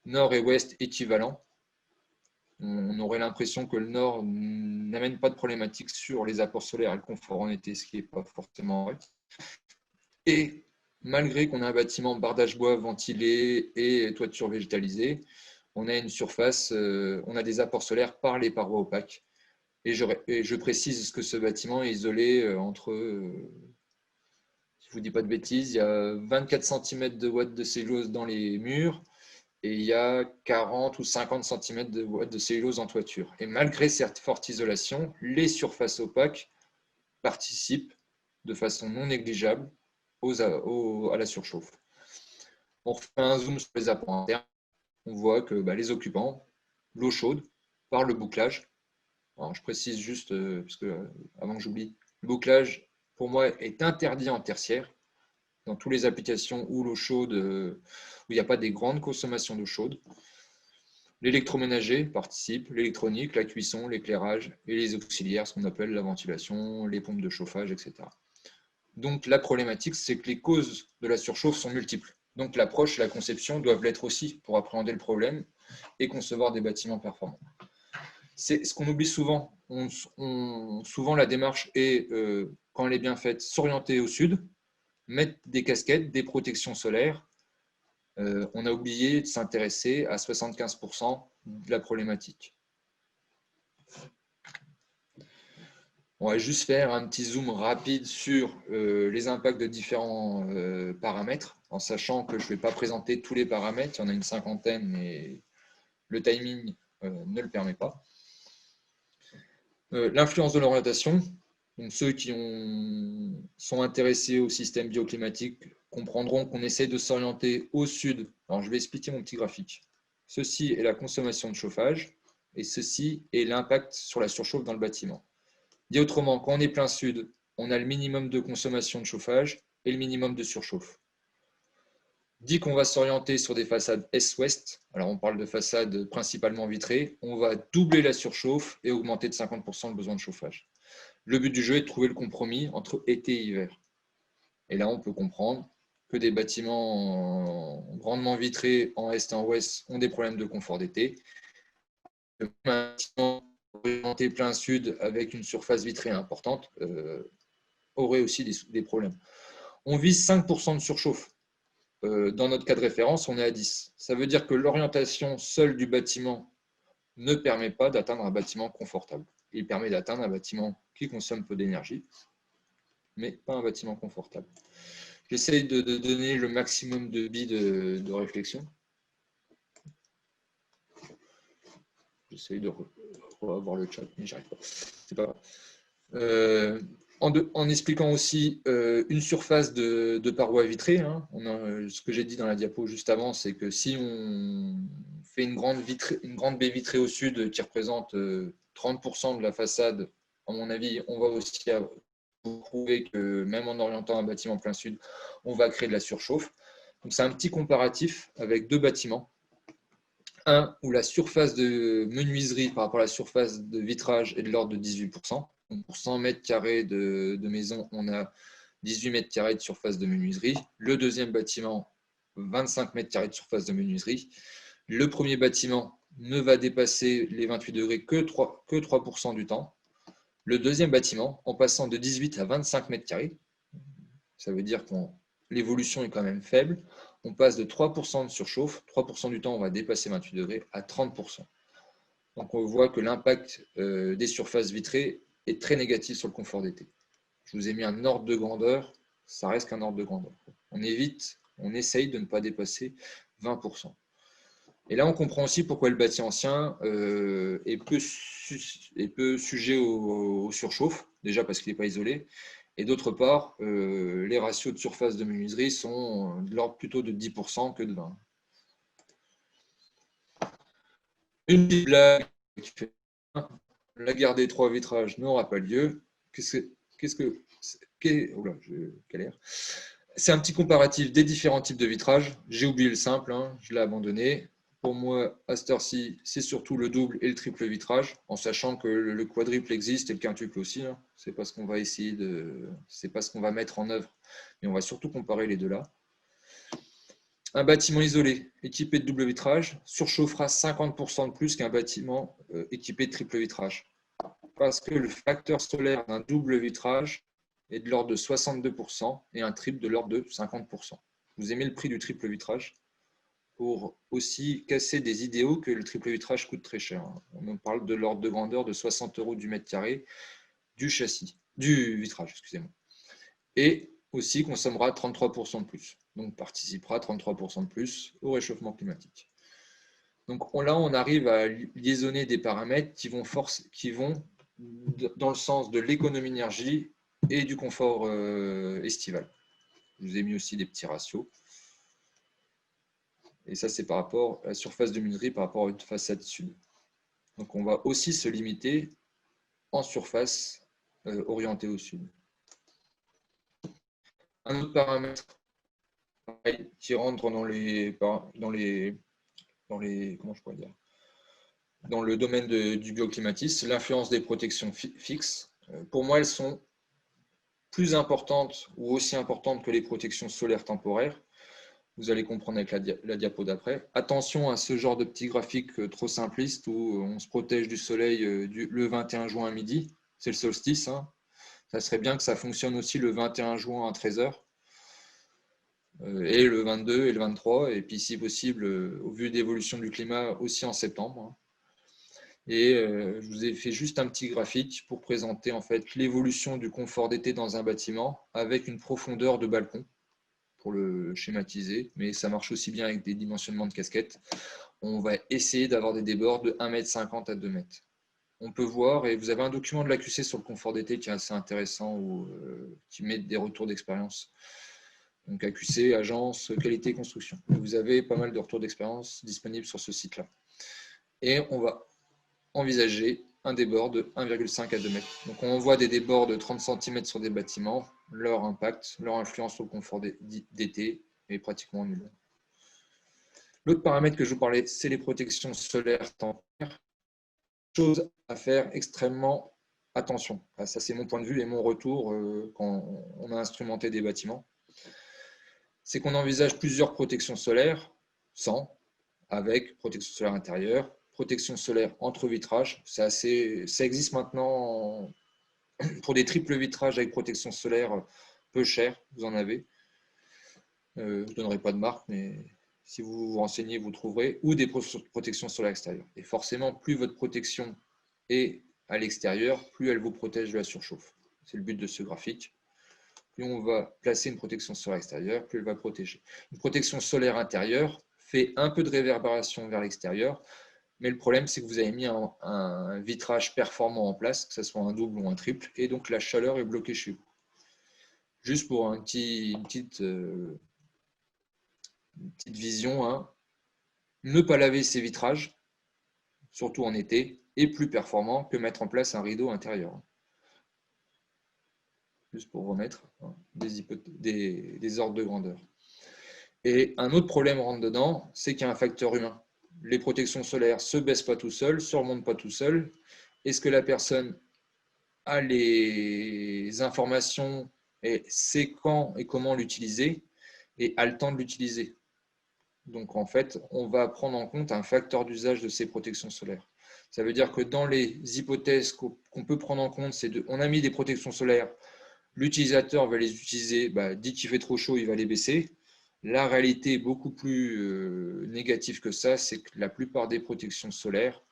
Nord et ouest équivalents. On aurait l'impression que le nord n'amène pas de problématique sur les apports solaires et le confort en été, ce qui n'est pas forcément vrai. Et malgré qu'on a un bâtiment bardage bois ventilé et toiture végétalisée, on a une surface, on a des apports solaires par les parois opaques. Et je précise que ce bâtiment est isolé entre, si je ne vous dis pas de bêtises, il y a 24 cm de watts de cellulose dans les murs et il y a 40 ou 50 cm de watts de cellulose en toiture. Et malgré cette forte isolation, les surfaces opaques participent de façon non négligeable à la surchauffe. On refait un zoom sur les apports internes, on voit que les occupants, l'eau chaude, par le bouclage. Alors, je précise juste, parce que, avant que j'oublie, le bouclage, pour moi, est interdit en tertiaire, dans toutes les applications où l'eau chaude, où il n'y a pas des grandes consommations d'eau chaude. L'électroménager participe, l'électronique, la cuisson, l'éclairage et les auxiliaires, ce qu'on appelle la ventilation, les pompes de chauffage, etc. Donc la problématique, c'est que les causes de la surchauffe sont multiples. Donc l'approche et la conception doivent l'être aussi pour appréhender le problème et concevoir des bâtiments performants. C'est ce qu'on oublie souvent. Souvent la démarche est, quand elle est bien faite, s'orienter au sud, mettre des casquettes, des protections solaires. On a oublié de s'intéresser à 75% de la problématique. On va juste faire un petit zoom rapide sur les impacts de différents paramètres, en sachant que je ne vais pas présenter tous les paramètres, il y en a une cinquantaine, mais le timing ne le permet pas. L'influence de l'orientation. Donc ceux qui sont intéressés au système bioclimatique comprendront qu'on essaie de s'orienter au sud. Alors, je vais expliquer mon petit graphique. Ceci est la consommation de chauffage et ceci est l'impact sur la surchauffe dans le bâtiment. Dit autrement, quand on est plein sud, on a le minimum de consommation de chauffage et le minimum de surchauffe. Dit qu'on va s'orienter sur des façades est-ouest, alors on parle de façades principalement vitrées, on va doubler la surchauffe et augmenter de 50% le besoin de chauffage. Le but du jeu est de trouver le compromis entre été et hiver. Et là, on peut comprendre que des bâtiments grandement vitrés en est et en ouest ont des problèmes de confort d'été. Le bâtiment orienté plein sud avec une surface vitrée importante aurait aussi des problèmes. On vise 5% de surchauffe. Dans notre cas de référence, on est à 10. Ça veut dire que l'orientation seule du bâtiment ne permet pas d'atteindre un bâtiment confortable. Il permet d'atteindre un bâtiment qui consomme peu d'énergie, mais pas un bâtiment confortable. J'essaye de donner le maximum de billes de réflexion. J'essaye de revoir le chat, mais j'arrive pas. C'est pas grave. En expliquant aussi une surface de parois vitrées, hein. Ce que j'ai dit dans la diapo juste avant, c'est que si on fait une grande baie vitrée au sud qui représente 30% de la façade, à mon avis, on va aussi prouver que même en orientant un bâtiment plein sud, on va créer de la surchauffe. Donc c'est un petit comparatif avec deux bâtiments. Un où la surface de menuiserie par rapport à la surface de vitrage est de l'ordre de 18%. Donc pour 100 mètres carrés de maison, on a 18 mètres carrés de surface de menuiserie. Le deuxième bâtiment, 25 mètres carrés de surface de menuiserie. Le premier bâtiment ne va dépasser les 28 degrés que 3% du temps. Le deuxième bâtiment, en passant de 18 à 25 mètres carrés, ça veut dire que l'évolution est quand même faible. On passe de 3% de surchauffe, 3% du temps, on va dépasser 28 degrés, à 30%. Donc on voit que l'impact des surfaces vitrées est très négatif sur le confort d'été. Je vous ai mis un ordre de grandeur, ça reste qu'un ordre de grandeur. On essaye de ne pas dépasser 20%. Et là, on comprend aussi pourquoi le bâti ancien est peu sujet aux surchauffes, déjà parce qu'il n'est pas isolé, et d'autre part, les ratios de surface de menuiserie sont de l'ordre plutôt de 10% que de 20%. Une petite blague qui fait la guerre des trois vitrages n'aura pas lieu. C'est un petit comparatif des différents types de vitrages. J'ai oublié le simple, hein, je l'ai abandonné. pour moi, à cette heure-ci, c'est surtout le double et le triple vitrage, en sachant que le quadruple existe et le quintuple aussi. Hein. C'est pas ce qu'on va essayer c'est pas ce qu'on va mettre en œuvre, mais on va surtout comparer les deux là. Un bâtiment isolé équipé de double vitrage surchauffera 50% de plus qu'un bâtiment équipé de triple vitrage. Parce que le facteur solaire d'un double vitrage est de l'ordre de 62% et un triple de l'ordre de 50%. Vous aimez le prix du triple vitrage pour aussi casser des idéaux que le triple vitrage coûte très cher. On parle de l'ordre de grandeur de 60 € du mètre carré du châssis, du vitrage, excusez-moi. Et aussi consommera 33% de plus. Donc participera 33% de plus au réchauffement climatique. Donc là, on arrive à liaisonner des paramètres qui vont dans le sens de l'économie d'énergie et du confort estival. Je vous ai mis aussi des petits ratios. Et ça, c'est par rapport à la surface de minerie par rapport à une façade sud. Donc on va aussi se limiter en surface orientée au sud. Un autre paramètre qui rentre dans le domaine du bioclimatisme, l'influence des protections fixes. Pour moi, elles sont plus importantes ou aussi importantes que les protections solaires temporaires. Vous allez comprendre avec la diapo d'après. Attention à ce genre de petit graphique trop simpliste où on se protège du soleil le 21 juin à midi. C'est le solstice. Hein. Ça serait bien que ça fonctionne aussi le 21 juin à 13 h. Et le 22 et le 23, et puis si possible, au vu d'évolution du climat, aussi en septembre. Et je vous ai fait juste un petit graphique pour présenter en fait l'évolution du confort d'été dans un bâtiment avec une profondeur de balcon, pour le schématiser, mais ça marche aussi bien avec des dimensionnements de casquettes. On va essayer d'avoir des débords de 1,50 m à 2 m. On peut voir, et vous avez un document de l'AQC sur le confort d'été qui est assez intéressant, qui met des retours d'expérience. Donc AQC, agence, qualité, construction. Vous avez pas mal de retours d'expérience disponibles sur ce site-là. Et on va envisager un débord de 1,5 à 2 m. Donc on voit des débords de 30 cm sur des bâtiments, leur impact, leur influence sur le confort d'été est pratiquement nul. L'autre paramètre que je vous parlais, c'est les protections solaires temporaires. Chose à faire extrêmement attention. Ça, c'est mon point de vue et mon retour quand on a instrumenté des bâtiments. C'est qu'on envisage plusieurs protections solaires, sans, avec protection solaire intérieure, protection solaire entre vitrages. Ça existe maintenant pour des triples vitrages avec protection solaire peu cher, vous en avez. Je ne donnerai pas de marque, mais si vous vous renseignez, vous trouverez, ou des protections solaires extérieures. Et forcément, plus votre protection est à l'extérieur, plus elle vous protège de la surchauffe. C'est le but de ce graphique. Plus on va placer une protection solaire extérieure, plus elle va protéger. Une protection solaire intérieure fait un peu de réverbération vers l'extérieur, mais le problème, c'est que vous avez mis un vitrage performant en place, que ce soit un double ou un triple, et donc la chaleur est bloquée chez vous. Juste pour une petite vision, hein. Ne pas laver ses vitrages, surtout en été, est plus performant que mettre en place un rideau intérieur. Juste pour remettre des ordres de grandeur. Et un autre problème rentre dedans, c'est qu'il y a un facteur humain. Les protections solaires ne se baissent pas tout seuls, ne se remontent pas tout seuls. Est-ce que la personne a les informations et sait quand et comment l'utiliser et a le temps de l'utiliser? Donc en fait, on va prendre en compte un facteur d'usage de ces protections solaires. Ça veut dire que dans les hypothèses qu'on peut prendre en compte, on a mis des protections solaires, l'utilisateur va les utiliser, dès qu'il fait trop chaud, il va les baisser. La réalité est beaucoup plus négative que ça, c'est que la plupart des protections solaires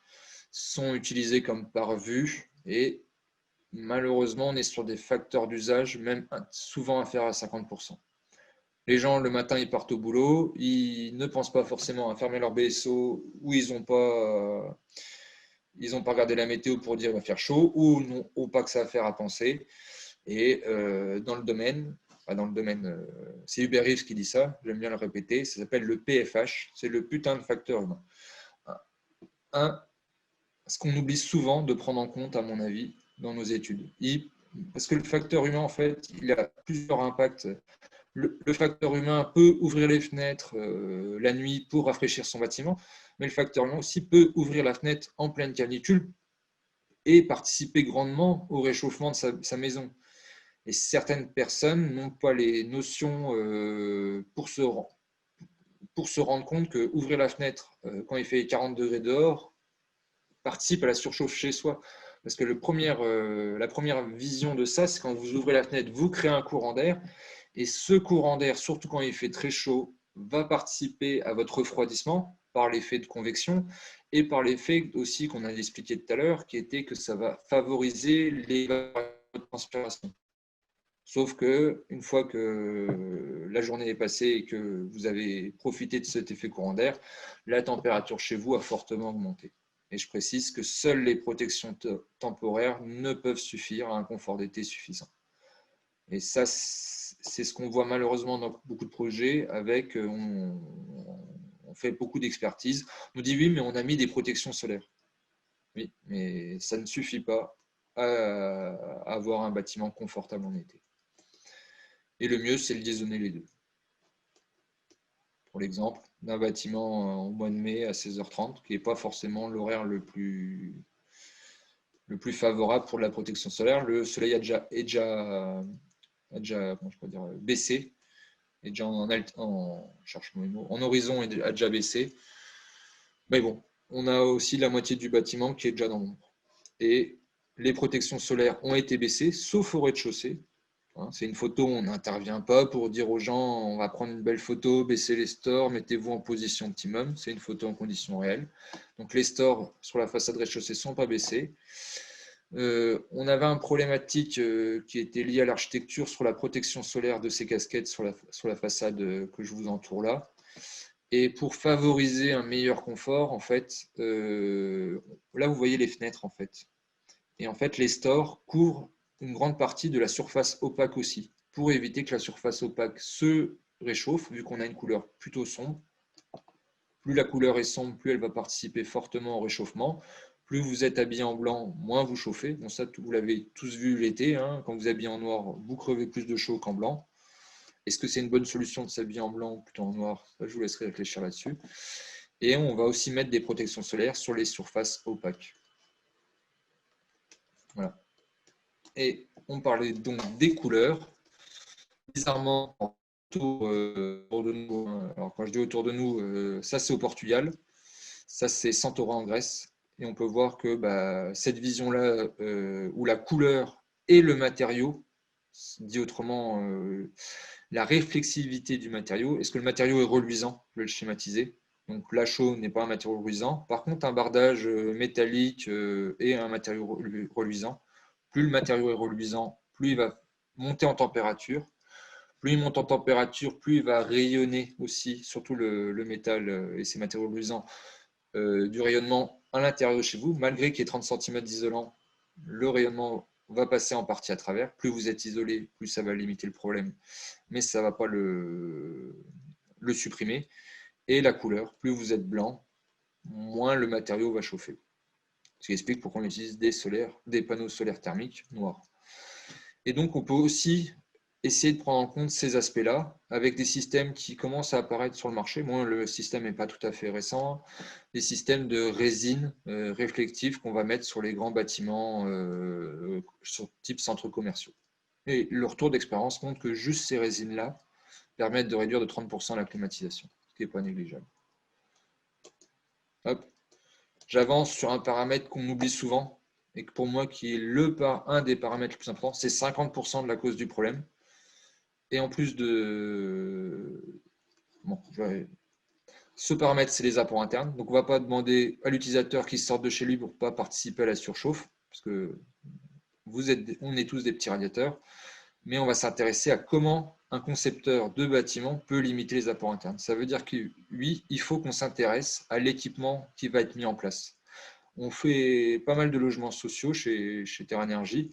sont utilisées comme par vue et malheureusement, on est sur des facteurs d'usage même souvent inférieurs à 50%. Les gens, le matin, ils partent au boulot, ils ne pensent pas forcément à fermer leur BSO ou ils n'ont pas regardé la météo pour dire qu'il va faire chaud ou pas que ça a à faire à penser. Et dans le domaine, c'est Hubert Reeves qui dit ça, j'aime bien le répéter, ça s'appelle le PFH, c'est le putain de facteur humain. Ce qu'on oublie souvent de prendre en compte, à mon avis, dans nos études. Parce que le facteur humain, en fait, il a plusieurs impacts. le facteur humain peut ouvrir les fenêtres la nuit pour rafraîchir son bâtiment, mais le facteur humain aussi peut ouvrir la fenêtre en pleine canicule et participer grandement au réchauffement de sa maison. Et certaines personnes n'ont pas les notions pour se rendre compte que ouvrir la fenêtre quand il fait 40 degrés dehors participe à la surchauffe chez soi. Parce que la première vision de ça, c'est quand vous ouvrez la fenêtre, vous créez un courant d'air. Et ce courant d'air, surtout quand il fait très chaud, va participer à votre refroidissement par l'effet de convection et par l'effet aussi qu'on a expliqué tout à l'heure, qui était que ça va favoriser l'évapotranspiration. Sauf que une fois que la journée est passée et que vous avez profité de cet effet courant d'air, la température chez vous a fortement augmenté. Et je précise que seules les protections temporaires ne peuvent suffire à un confort d'été suffisant. Et ça, c'est ce qu'on voit malheureusement dans beaucoup de projets. On fait beaucoup d'expertise. On nous dit oui, mais on a mis des protections solaires. Oui, mais ça ne suffit pas à avoir un bâtiment confortable en été. Et le mieux, c'est de liaisonner les deux. Pour l'exemple d'un bâtiment au mois de mai à 16h30, qui n'est pas forcément l'horaire le plus favorable pour la protection solaire. Le soleil a déjà baissé, est déjà en horizon et a déjà baissé. Mais bon, on a aussi la moitié du bâtiment qui est déjà dans l'ombre. Et les protections solaires ont été baissées, sauf au rez-de-chaussée. C'est une photo, on n'intervient pas pour dire aux gens on va prendre une belle photo, baisser les stores, mettez-vous en position optimum. C'est une photo en conditions réelles. Donc les stores sur la façade rez-de-chaussée ne sont pas baissés. On avait une problématique qui était liée à l'architecture sur la protection solaire de ces casquettes sur la façade que je vous entoure là. Et pour favoriser un meilleur confort, en fait, là vous voyez les fenêtres en fait. Et en fait, les stores couvrent une grande partie de la surface opaque aussi, pour éviter que la surface opaque se réchauffe, vu qu'on a une couleur plutôt sombre. Plus la couleur est sombre, plus elle va participer fortement au réchauffement. Plus vous êtes habillé en blanc, moins vous chauffez. Bon, ça, vous l'avez tous vu l'été. Hein, quand vous êtes habillé en noir, vous crevez plus de chaud qu'en blanc. Est-ce que c'est une bonne solution de s'habiller en blanc ou plutôt en noir? Je vous laisserai réfléchir là-dessus. Et on va aussi mettre des protections solaires sur les surfaces opaques. Voilà. Et on parlait donc des couleurs. Bizarrement, autour de nous, alors quand je dis autour de nous, ça c'est au Portugal, ça c'est Santorin en Grèce, et on peut voir que cette vision-là, où la couleur et le matériau, dit autrement, la réflexivité du matériau, est-ce que le matériau est reluisant? Je vais le schématiser. Donc la chaux n'est pas un matériau reluisant. Par contre, un bardage métallique est un matériau reluisant. Plus le matériau est reluisant, plus il va monter en température. Plus il monte en température, plus il va rayonner aussi, surtout le métal et ses matériaux reluisants, du rayonnement à l'intérieur de chez vous. Malgré qu'il y ait 30 cm d'isolant, le rayonnement va passer en partie à travers. Plus vous êtes isolé, plus ça va limiter le problème, mais ça ne va pas le supprimer. Et la couleur, plus vous êtes blanc, moins le matériau va chauffer. Ce qui explique pourquoi on utilise des panneaux solaires thermiques noirs. Et donc, on peut aussi essayer de prendre en compte ces aspects-là avec des systèmes qui commencent à apparaître sur le marché. Moi, le système n'est pas tout à fait récent. Des systèmes de résine réflective qu'on va mettre sur les grands bâtiments, sur type centres commerciaux. Et le retour d'expérience montre que juste ces résines-là permettent de réduire de 30% la climatisation, ce qui n'est pas négligeable. Hop. J'avance sur un paramètre qu'on oublie souvent et que pour moi qui est un des paramètres les plus importants, c'est 50% de la cause du problème. Et en plus de... Bon, ce paramètre, c'est les apports internes. Donc, on ne va pas demander à l'utilisateur qu'il sorte de chez lui pour ne pas participer à la surchauffe, parce que on est tous des petits radiateurs. Mais on va s'intéresser à comment un concepteur de bâtiment peut limiter les apports internes. Ça veut dire que oui, il faut qu'on s'intéresse à l'équipement qui va être mis en place. On fait pas mal de logements sociaux chez Terra Énergie,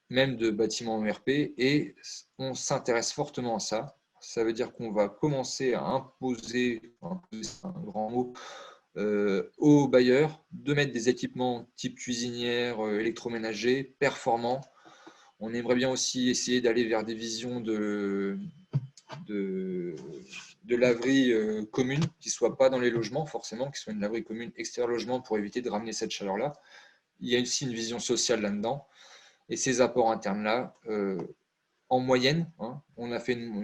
même de bâtiments ERP, et on s'intéresse fortement à ça. Ça veut dire qu'on va commencer à imposer c'est un grand mot, aux bailleurs de mettre des équipements type cuisinière, électroménager, performants. On aimerait bien aussi essayer d'aller vers des visions de de laverie commune qui ne soit pas dans les logements, forcément, qui soit une laverie commune extérieure logement pour éviter de ramener cette chaleur-là. Il y a aussi une vision sociale là-dedans. Et ces apports internes-là, en moyenne, hein,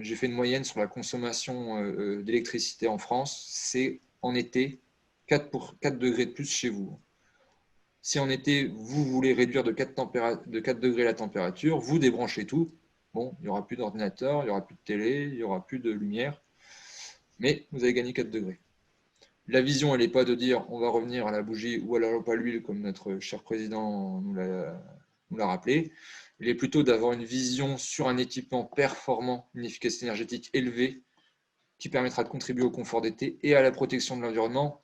j'ai fait une moyenne sur la consommation d'électricité en France, c'est en été 4 degrés de plus chez vous. Si en été, vous voulez réduire de 4 degrés la température, vous débranchez tout. Bon, il n'y aura plus d'ordinateur, il n'y aura plus de télé, il n'y aura plus de lumière, mais vous avez gagné 4 degrés. La vision, elle n'est pas de dire on va revenir à la bougie ou à la lampe à l'huile, comme notre cher président nous l'a rappelé. Il est plutôt d'avoir une vision sur un équipement performant, une efficacité énergétique élevée, qui permettra de contribuer au confort d'été et à la protection de l'environnement,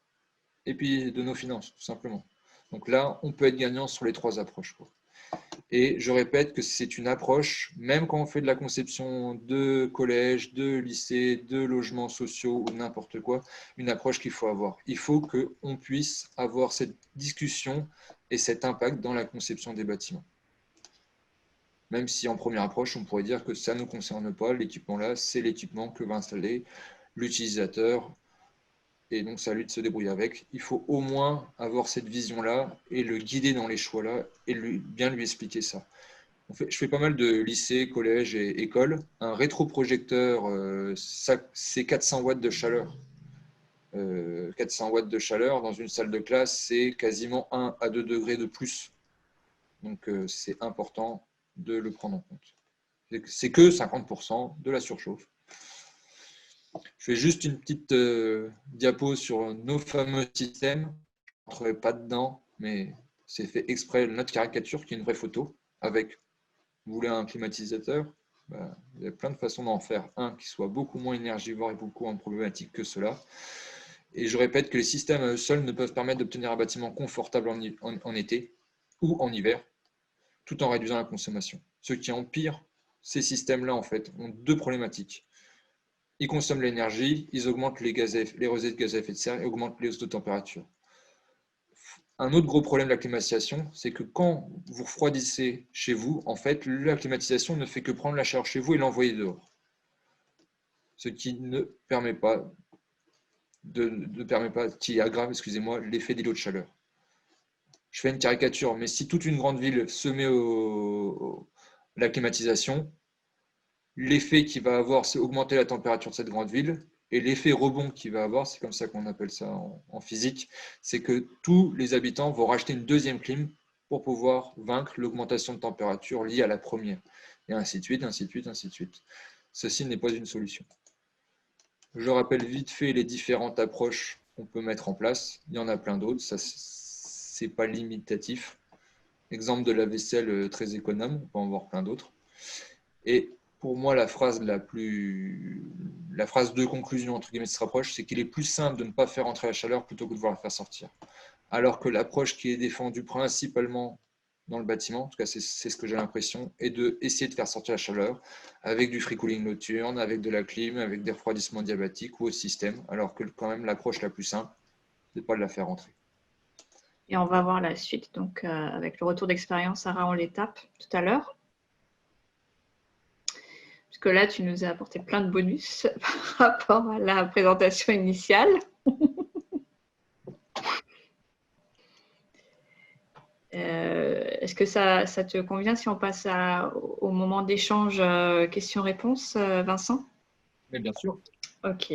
et puis de nos finances, tout simplement. Donc là, on peut être gagnant sur les 3 approches, quoi. Et je répète que c'est une approche, même quand on fait de la conception de collèges, de lycées, de logements sociaux ou n'importe quoi, une approche qu'il faut avoir. Il faut qu'on puisse avoir cette discussion et cet impact dans la conception des bâtiments. Même si en première approche, on pourrait dire que ça ne nous concerne pas, l'équipement là, c'est l'équipement que va installer l'utilisateur. Et donc, c'est à lui de se débrouiller avec. Il faut au moins avoir cette vision-là et le guider dans les choix-là et bien lui expliquer ça. Je fais pas mal de lycées, collèges et écoles. Un rétroprojecteur, c'est 400 watts de chaleur. 400 watts de chaleur dans une salle de classe, c'est quasiment 1 à 2 degrés de plus. Donc, c'est important de le prendre en compte. C'est que 50% de la surchauffe. Je fais juste une petite diapo sur nos fameux systèmes. Je ne rentrerai pas dedans, mais c'est fait exprès notre caricature qui est une vraie photo avec, vous voulez un climatisateur, il y a plein de façons d'en faire un qui soit beaucoup moins énergivore et beaucoup moins problématique que cela. Et je répète que les systèmes à eux seuls ne peuvent permettre d'obtenir un bâtiment confortable en été ou en hiver, tout en réduisant la consommation. Ce qui empire ces systèmes-là, en fait, ont 2 problématiques. Ils consomment l'énergie, ils augmentent les rejets de gaz à effet de serre et augmentent les hausses de température. Un autre gros problème de la climatisation, c'est que quand vous refroidissez chez vous, en fait, la climatisation ne fait que prendre la chaleur chez vous et l'envoyer dehors. Ce qui ne permet pas, qui aggrave, excusez-moi, l'effet d'îlot de chaleur. Je fais une caricature, mais si toute une grande ville se met à la climatisation, l'effet qu'il va avoir, c'est augmenter la température de cette grande ville. Et l'effet rebond qu'il va avoir, c'est comme ça qu'on appelle ça en physique, c'est que tous les habitants vont racheter une deuxième clim pour pouvoir vaincre l'augmentation de température liée à la première. Et ainsi de suite, ainsi de suite, ainsi de suite. Ceci n'est pas une solution. Je rappelle vite fait les différentes approches qu'on peut mettre en place. Il y en a plein d'autres, ça c'est pas limitatif. Exemple de la vaisselle très économe, on peut en voir plein d'autres. Et pour moi, la phrase de conclusion entre guillemets de cette approche, c'est qu'il est plus simple de ne pas faire entrer la chaleur plutôt que de vouloir la faire sortir. Alors que l'approche qui est défendue principalement dans le bâtiment, en tout cas c'est ce que j'ai l'impression, est d'essayer de faire sortir la chaleur avec du free cooling nocturne, avec de la clim, avec des refroidissements diabatiques ou au système, alors que quand même l'approche la plus simple, c'est pas de la faire entrer. Et on va voir la suite, donc avec le retour d'expérience, Sarah, on l'étape tout à l'heure. Puisque là, tu nous as apporté plein de bonus par rapport à la présentation initiale. Est-ce que ça te convient si on passe au moment d'échange questions-réponses, Vincent? Mais bien sûr. Ok.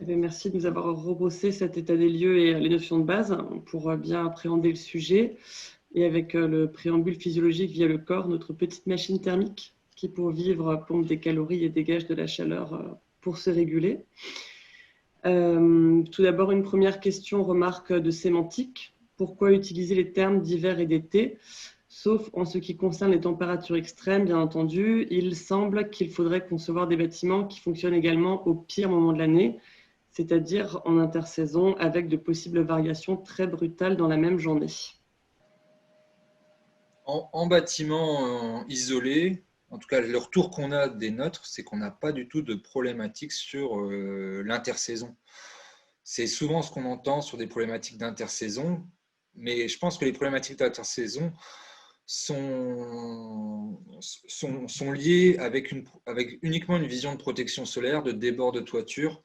Merci de nous avoir rebossé cet état des lieux et les notions de base pour bien appréhender le sujet. Et avec le préambule physiologique via le corps, notre petite machine thermique qui, pour vivre, pompe des calories et dégage de la chaleur pour se réguler. Tout d'abord, une première question, remarque de sémantique. Pourquoi utiliser les termes d'hiver et d'été? Sauf en ce qui concerne les températures extrêmes, bien entendu, il semble qu'il faudrait concevoir des bâtiments qui fonctionnent également au pire moment de l'année, c'est-à-dire en intersaison, avec de possibles variations très brutales dans la même journée. En bâtiment isolé, en tout cas le retour qu'on a des nôtres, c'est qu'on n'a pas du tout de problématique sur l'intersaison. C'est souvent ce qu'on entend sur des problématiques d'intersaison, mais je pense que les problématiques d'intersaison sont sont liés avec uniquement une vision de protection solaire, de débord de toiture,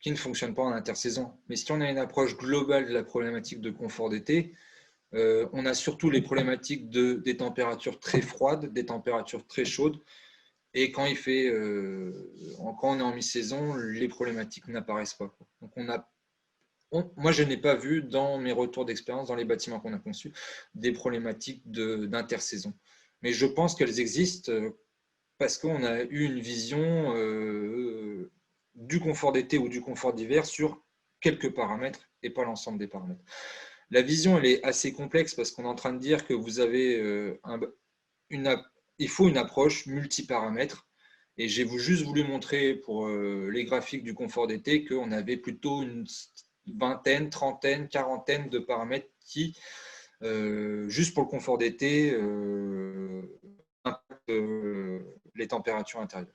qui ne fonctionne pas en intersaison. Mais si on a une approche globale de la problématique de confort d'été, on a surtout les problématiques des températures très froides, des températures très chaudes. Et quand on est en mi-saison, les problématiques n'apparaissent pas. Donc moi, je n'ai pas vu dans mes retours d'expérience, dans les bâtiments qu'on a conçus, des problématiques d'intersaison. Mais je pense qu'elles existent parce qu'on a eu une vision du confort d'été ou du confort d'hiver sur quelques paramètres et pas l'ensemble des paramètres. La vision, elle est assez complexe parce qu'on est en train de dire que vous avez il faut une approche multiparamètres. Et j'ai juste voulu montrer pour les graphiques du confort d'été qu'on avait plutôt une vingtaine, trentaine, quarantaine de paramètres qui, juste pour le confort d'été, impactent les températures intérieures.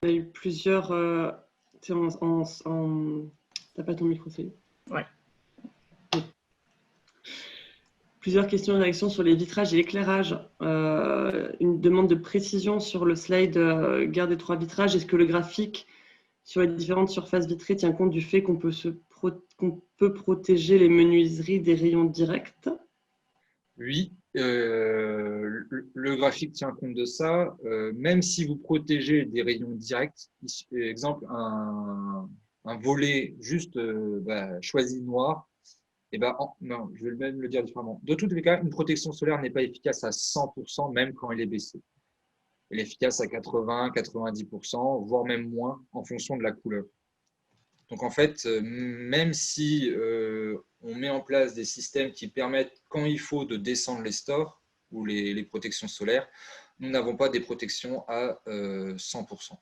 Il y a eu plusieurs... T'as pas ton micro, c'est... Ouais. Plusieurs questions et réactions sur les vitrages et l'éclairage. Une demande de précision sur le slide garde des 3 vitrages. Est-ce que le graphique sur les différentes surfaces vitrées tient compte du fait qu'on peut protéger les menuiseries des rayons directs? Oui, le graphique tient compte de ça. Même si vous protégez des rayons directs, exemple un volet juste choisi noir, et non, je vais même le dire différemment. De tous les cas, une protection solaire n'est pas efficace à 100%, même quand elle est baissée. Elle est efficace à 80, 90%, voire même moins en fonction de la couleur. Donc en fait, même si on met en place des systèmes qui permettent, quand il faut, de descendre les stores ou les protections solaires, nous n'avons pas des protections à 100%.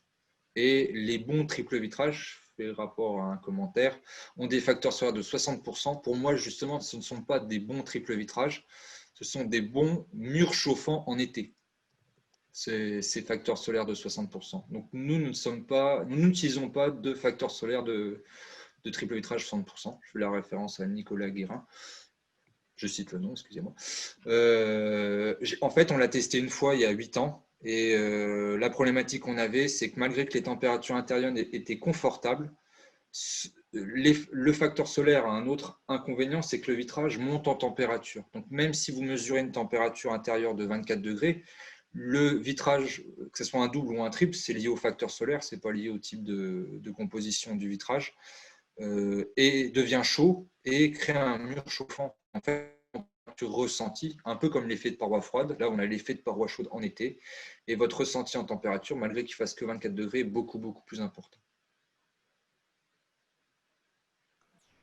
Et les bons triple vitrages, je fais rapport à un commentaire, ont des facteurs solaires de 60%. Pour moi, justement, ce ne sont pas des bons triple vitrages, ce sont des bons murs chauffants en été. Ces facteurs solaires de 60%. Donc nous n'utilisons pas de facteurs solaires de triple vitrage 60%. Je fais la référence à Nicolas Guérin. Je cite le nom, excusez-moi. En fait, on l'a testé une fois il y a 8 ans. Et la problématique qu'on avait, c'est que malgré que les températures intérieures étaient confortables, le facteur solaire a un autre inconvénient, c'est que le vitrage monte en température. Donc même si vous mesurez une température intérieure de 24 degrés, le vitrage, que ce soit un double ou un triple, c'est lié au facteur solaire, ce n'est pas lié au type de composition du vitrage, et devient chaud et crée un mur chauffant. En fait, ressenti, un peu comme l'effet de paroi froide. Là, on a l'effet de paroi chaude en été, et votre ressenti en température, malgré qu'il fasse que 24 degrés, est beaucoup, beaucoup plus important.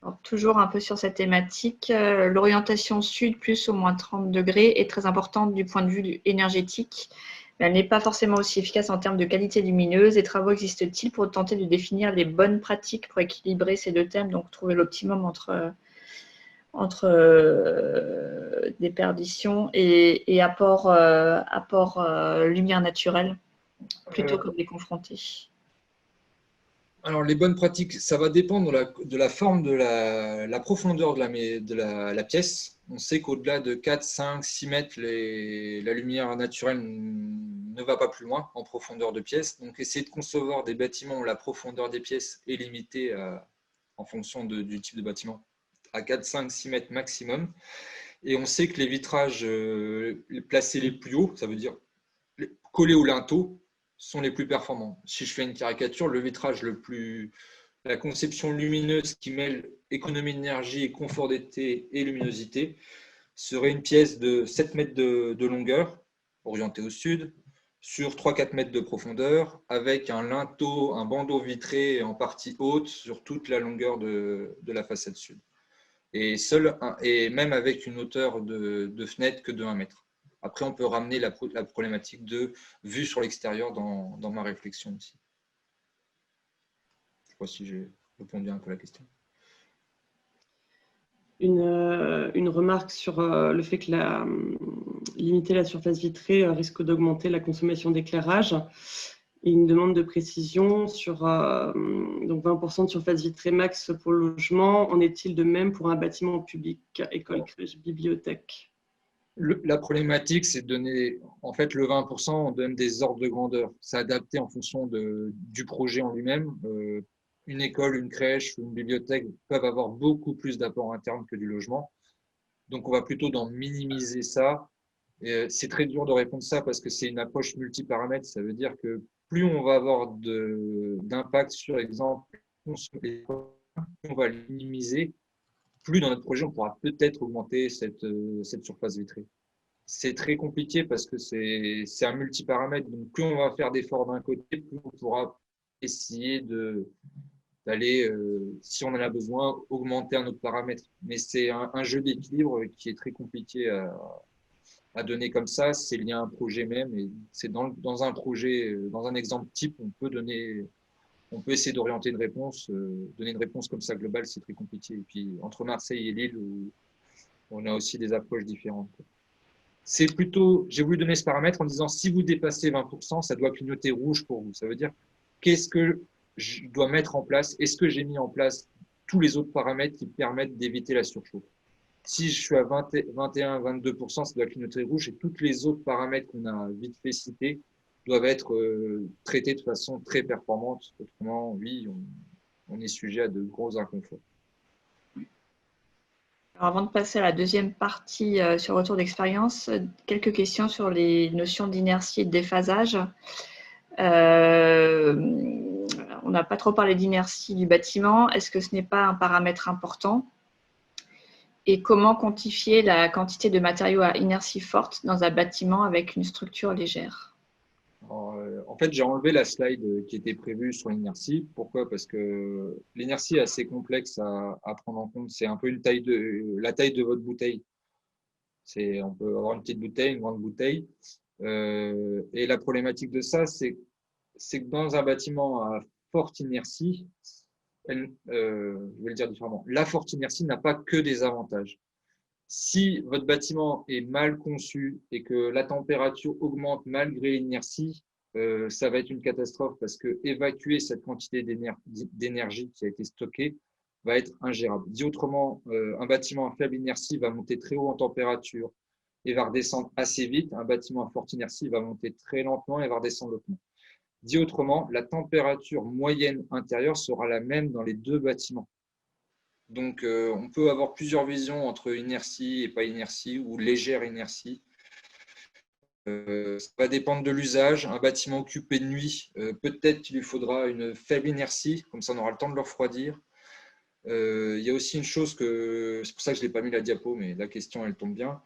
Alors, toujours un peu sur cette thématique, l'orientation sud plus au moins 30 degrés est très importante du point de vue énergétique, mais elle n'est pas forcément aussi efficace en termes de qualité lumineuse. Des travaux existent-ils pour tenter de définir les bonnes pratiques pour équilibrer ces deux thèmes, donc trouver l'optimum entre déperdition et apport lumière naturelle, plutôt que de les confronter? Alors, les bonnes pratiques, ça va dépendre de la forme, de la profondeur de la pièce. On sait qu'au-delà de 4, 5, 6 mètres, la lumière naturelle ne va pas plus loin en profondeur de pièce. Donc, essayer de concevoir des bâtiments où la profondeur des pièces est limitée en fonction du type de bâtiment à 4, 5, 6 mètres maximum. Et on sait que les vitrages placés les plus hauts, ça veut dire collés au linteau, sont les plus performants. Si je fais une caricature, le vitrage la conception lumineuse qui mêle économie d'énergie et confort d'été et luminosité serait une pièce de 7 mètres de longueur, orientée au sud, sur 3-4 mètres de profondeur, avec un linteau, un bandeau vitré en partie haute sur toute la longueur de la façade sud. Et même avec une hauteur de fenêtre que de 1 mètre. Après, on peut ramener la problématique de vue sur l'extérieur dans ma réflexion aussi. Je ne sais pas si j'ai répondu un peu à la question. Une remarque sur le fait que limiter la surface vitrée risque d'augmenter la consommation d'éclairage. Et une demande de précision sur donc 20% de surface vitrée max pour le logement. En est-il de même pour un bâtiment public, école, crèche, bibliothèque? La problématique, c'est de donner, en fait, le 20%, on donne des ordres de grandeur. C'est adapté en fonction du projet en lui-même. Une école, une crèche, une bibliothèque peuvent avoir beaucoup plus d'apports internes que du logement. Donc, on va plutôt dans minimiser ça. C'est très dur de répondre ça parce que c'est une approche multiparamètres. Ça veut dire que plus on va avoir d'impact sur, exemple, plus on va le minimiser, plus dans notre projet, on pourra peut-être augmenter cette surface vitrée. C'est très compliqué parce que c'est un multiparamètre. Donc, plus on va faire d'efforts d'un côté, plus on pourra essayer d'aller, si on en a besoin, augmenter un autre paramètre. Mais c'est un jeu d'équilibre qui est très compliqué à donner comme ça. C'est lié à un projet même. Et c'est dans un projet, dans un exemple type, on peut essayer d'orienter une réponse. Donner une réponse comme ça globale, c'est très compliqué. Et puis, entre Marseille et Lille, on a aussi des approches différentes. C'est plutôt, j'ai voulu donner ce paramètre en disant si vous dépassez 20%, ça doit clignoter rouge pour vous. Ça veut dire qu'est-ce que je dois mettre en place? Est-ce que j'ai mis en place tous les autres paramètres qui permettent d'éviter la surchauffe? Si je suis à 21, 22%, ça doit clignoter rouge et tous les autres paramètres qu'on a vite fait citer doivent être traités de façon très performante. Autrement, oui, on est sujet à de gros inconforts. Alors, avant de passer à la deuxième partie sur retour d'expérience, quelques questions sur les notions d'inertie et de déphasage. On n'a pas trop parlé d'inertie du bâtiment. Est-ce que ce n'est pas un paramètre important? Et comment quantifier la quantité de matériaux à inertie forte dans un bâtiment avec une structure légère? Alors, en fait, j'ai enlevé la slide qui était prévue sur l'inertie. Pourquoi? Parce que l'inertie est assez complexe à prendre en compte. C'est un peu la taille de votre bouteille. On peut avoir une petite bouteille, une grande bouteille. Et la problématique de ça, c'est que dans un bâtiment à forte inertie, je vais le dire différemment, la forte inertie n'a pas que des avantages. Si votre bâtiment est mal conçu et que la température augmente malgré l'inertie, ça va être une catastrophe parce que évacuer cette quantité d'énergie qui a été stockée va être ingérable. Dit autrement, un bâtiment à faible inertie va monter très haut en température et va redescendre assez vite. Un bâtiment à forte inertie va monter très lentement et va redescendre lentement. Dit autrement, la température moyenne intérieure sera la même dans les deux bâtiments. Donc, on peut avoir plusieurs visions entre inertie et pas inertie ou légère inertie. Ça va dépendre de l'usage. Un bâtiment occupé de nuit, peut-être qu'il lui faudra une faible inertie, comme ça on aura le temps de le refroidir. Il y a aussi une chose c'est pour ça que je n'ai pas mis la diapo, mais la question elle tombe bien.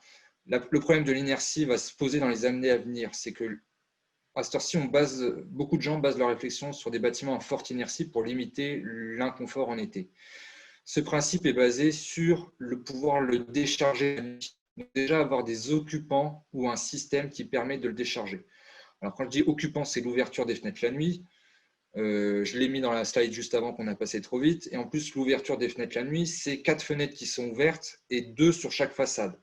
Le problème de l'inertie va se poser dans les années à venir. C'est que à cette heure-ci, beaucoup de gens basent leur réflexion sur des bâtiments à forte inertie pour limiter l'inconfort en été. Ce principe est basé sur le pouvoir le décharger la nuit. Donc déjà avoir des occupants ou un système qui permet de le décharger. Alors quand je dis occupant, c'est l'ouverture des fenêtres la nuit. Je l'ai mis dans la slide juste avant qu'on a passé trop vite. Et en plus, l'ouverture des fenêtres la nuit, c'est 4 fenêtres qui sont ouvertes et 2 sur chaque façade.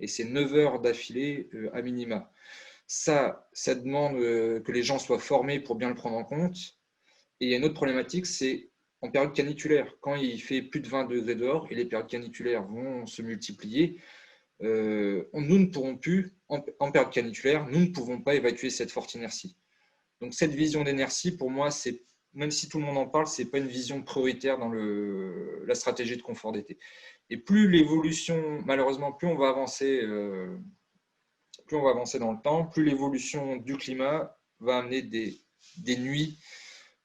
Et c'est 9 heures d'affilée à minima. Ça demande que les gens soient formés pour bien le prendre en compte. Et il y a une autre problématique, c'est en période caniculaire. Quand il fait plus de 20 degrés dehors et les périodes caniculaires vont se multiplier, nous ne pourrons plus, en période caniculaire, nous ne pouvons pas évacuer cette forte inertie. Donc cette vision d'inertie, pour moi, même si tout le monde en parle, ce n'est pas une vision prioritaire dans la stratégie de confort d'été. Et plus l'évolution, malheureusement, plus on va avancer dans le temps, plus l'évolution du climat va amener des nuits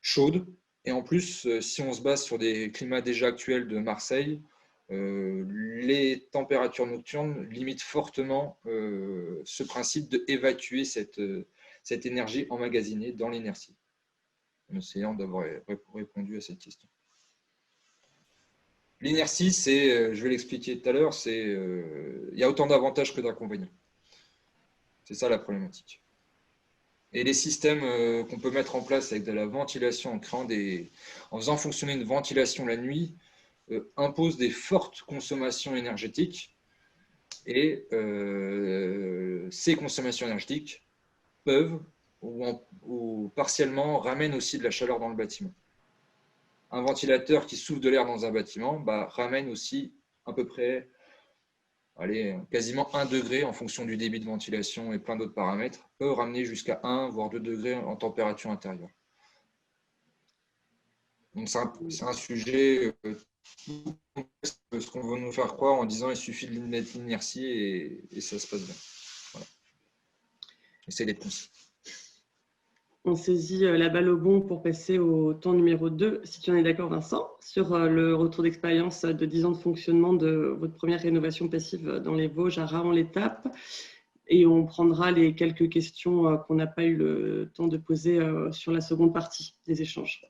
chaudes. Et en plus, si on se base sur des climats déjà actuels de Marseille, les températures nocturnes limitent fortement ce principe d'évacuer cette énergie emmagasinée dans l'inertie. En essayant d'avoir répondu à cette question. L'inertie, je vais l'expliquer tout à l'heure, il y a autant d'avantages que d'inconvénients. C'est ça la problématique. Et les systèmes qu'on peut mettre en place avec de la ventilation, en faisant fonctionner une ventilation la nuit, imposent des fortes consommations énergétiques. Et ces consommations énergétiques peuvent ou partiellement ramène aussi de la chaleur dans le bâtiment. Un ventilateur qui souffle de l'air dans un bâtiment ramène aussi à peu près quasiment 1 degré en fonction du débit de ventilation et plein d'autres paramètres, peut ramener jusqu'à 1 voire 2 degrés en température intérieure. Donc c'est un sujet ce qu'on veut nous faire croire en disant il suffit de mettre l'inertie et ça se passe bien. Voilà. Essayez d'être concis. On saisit la balle au bon pour passer au temps numéro 2, si tu en es d'accord Vincent, sur le retour d'expérience de 10 ans de fonctionnement de votre première rénovation passive dans les Vosges à Raon-l'Étape. Et on prendra les quelques questions qu'on n'a pas eu le temps de poser sur la seconde partie des échanges.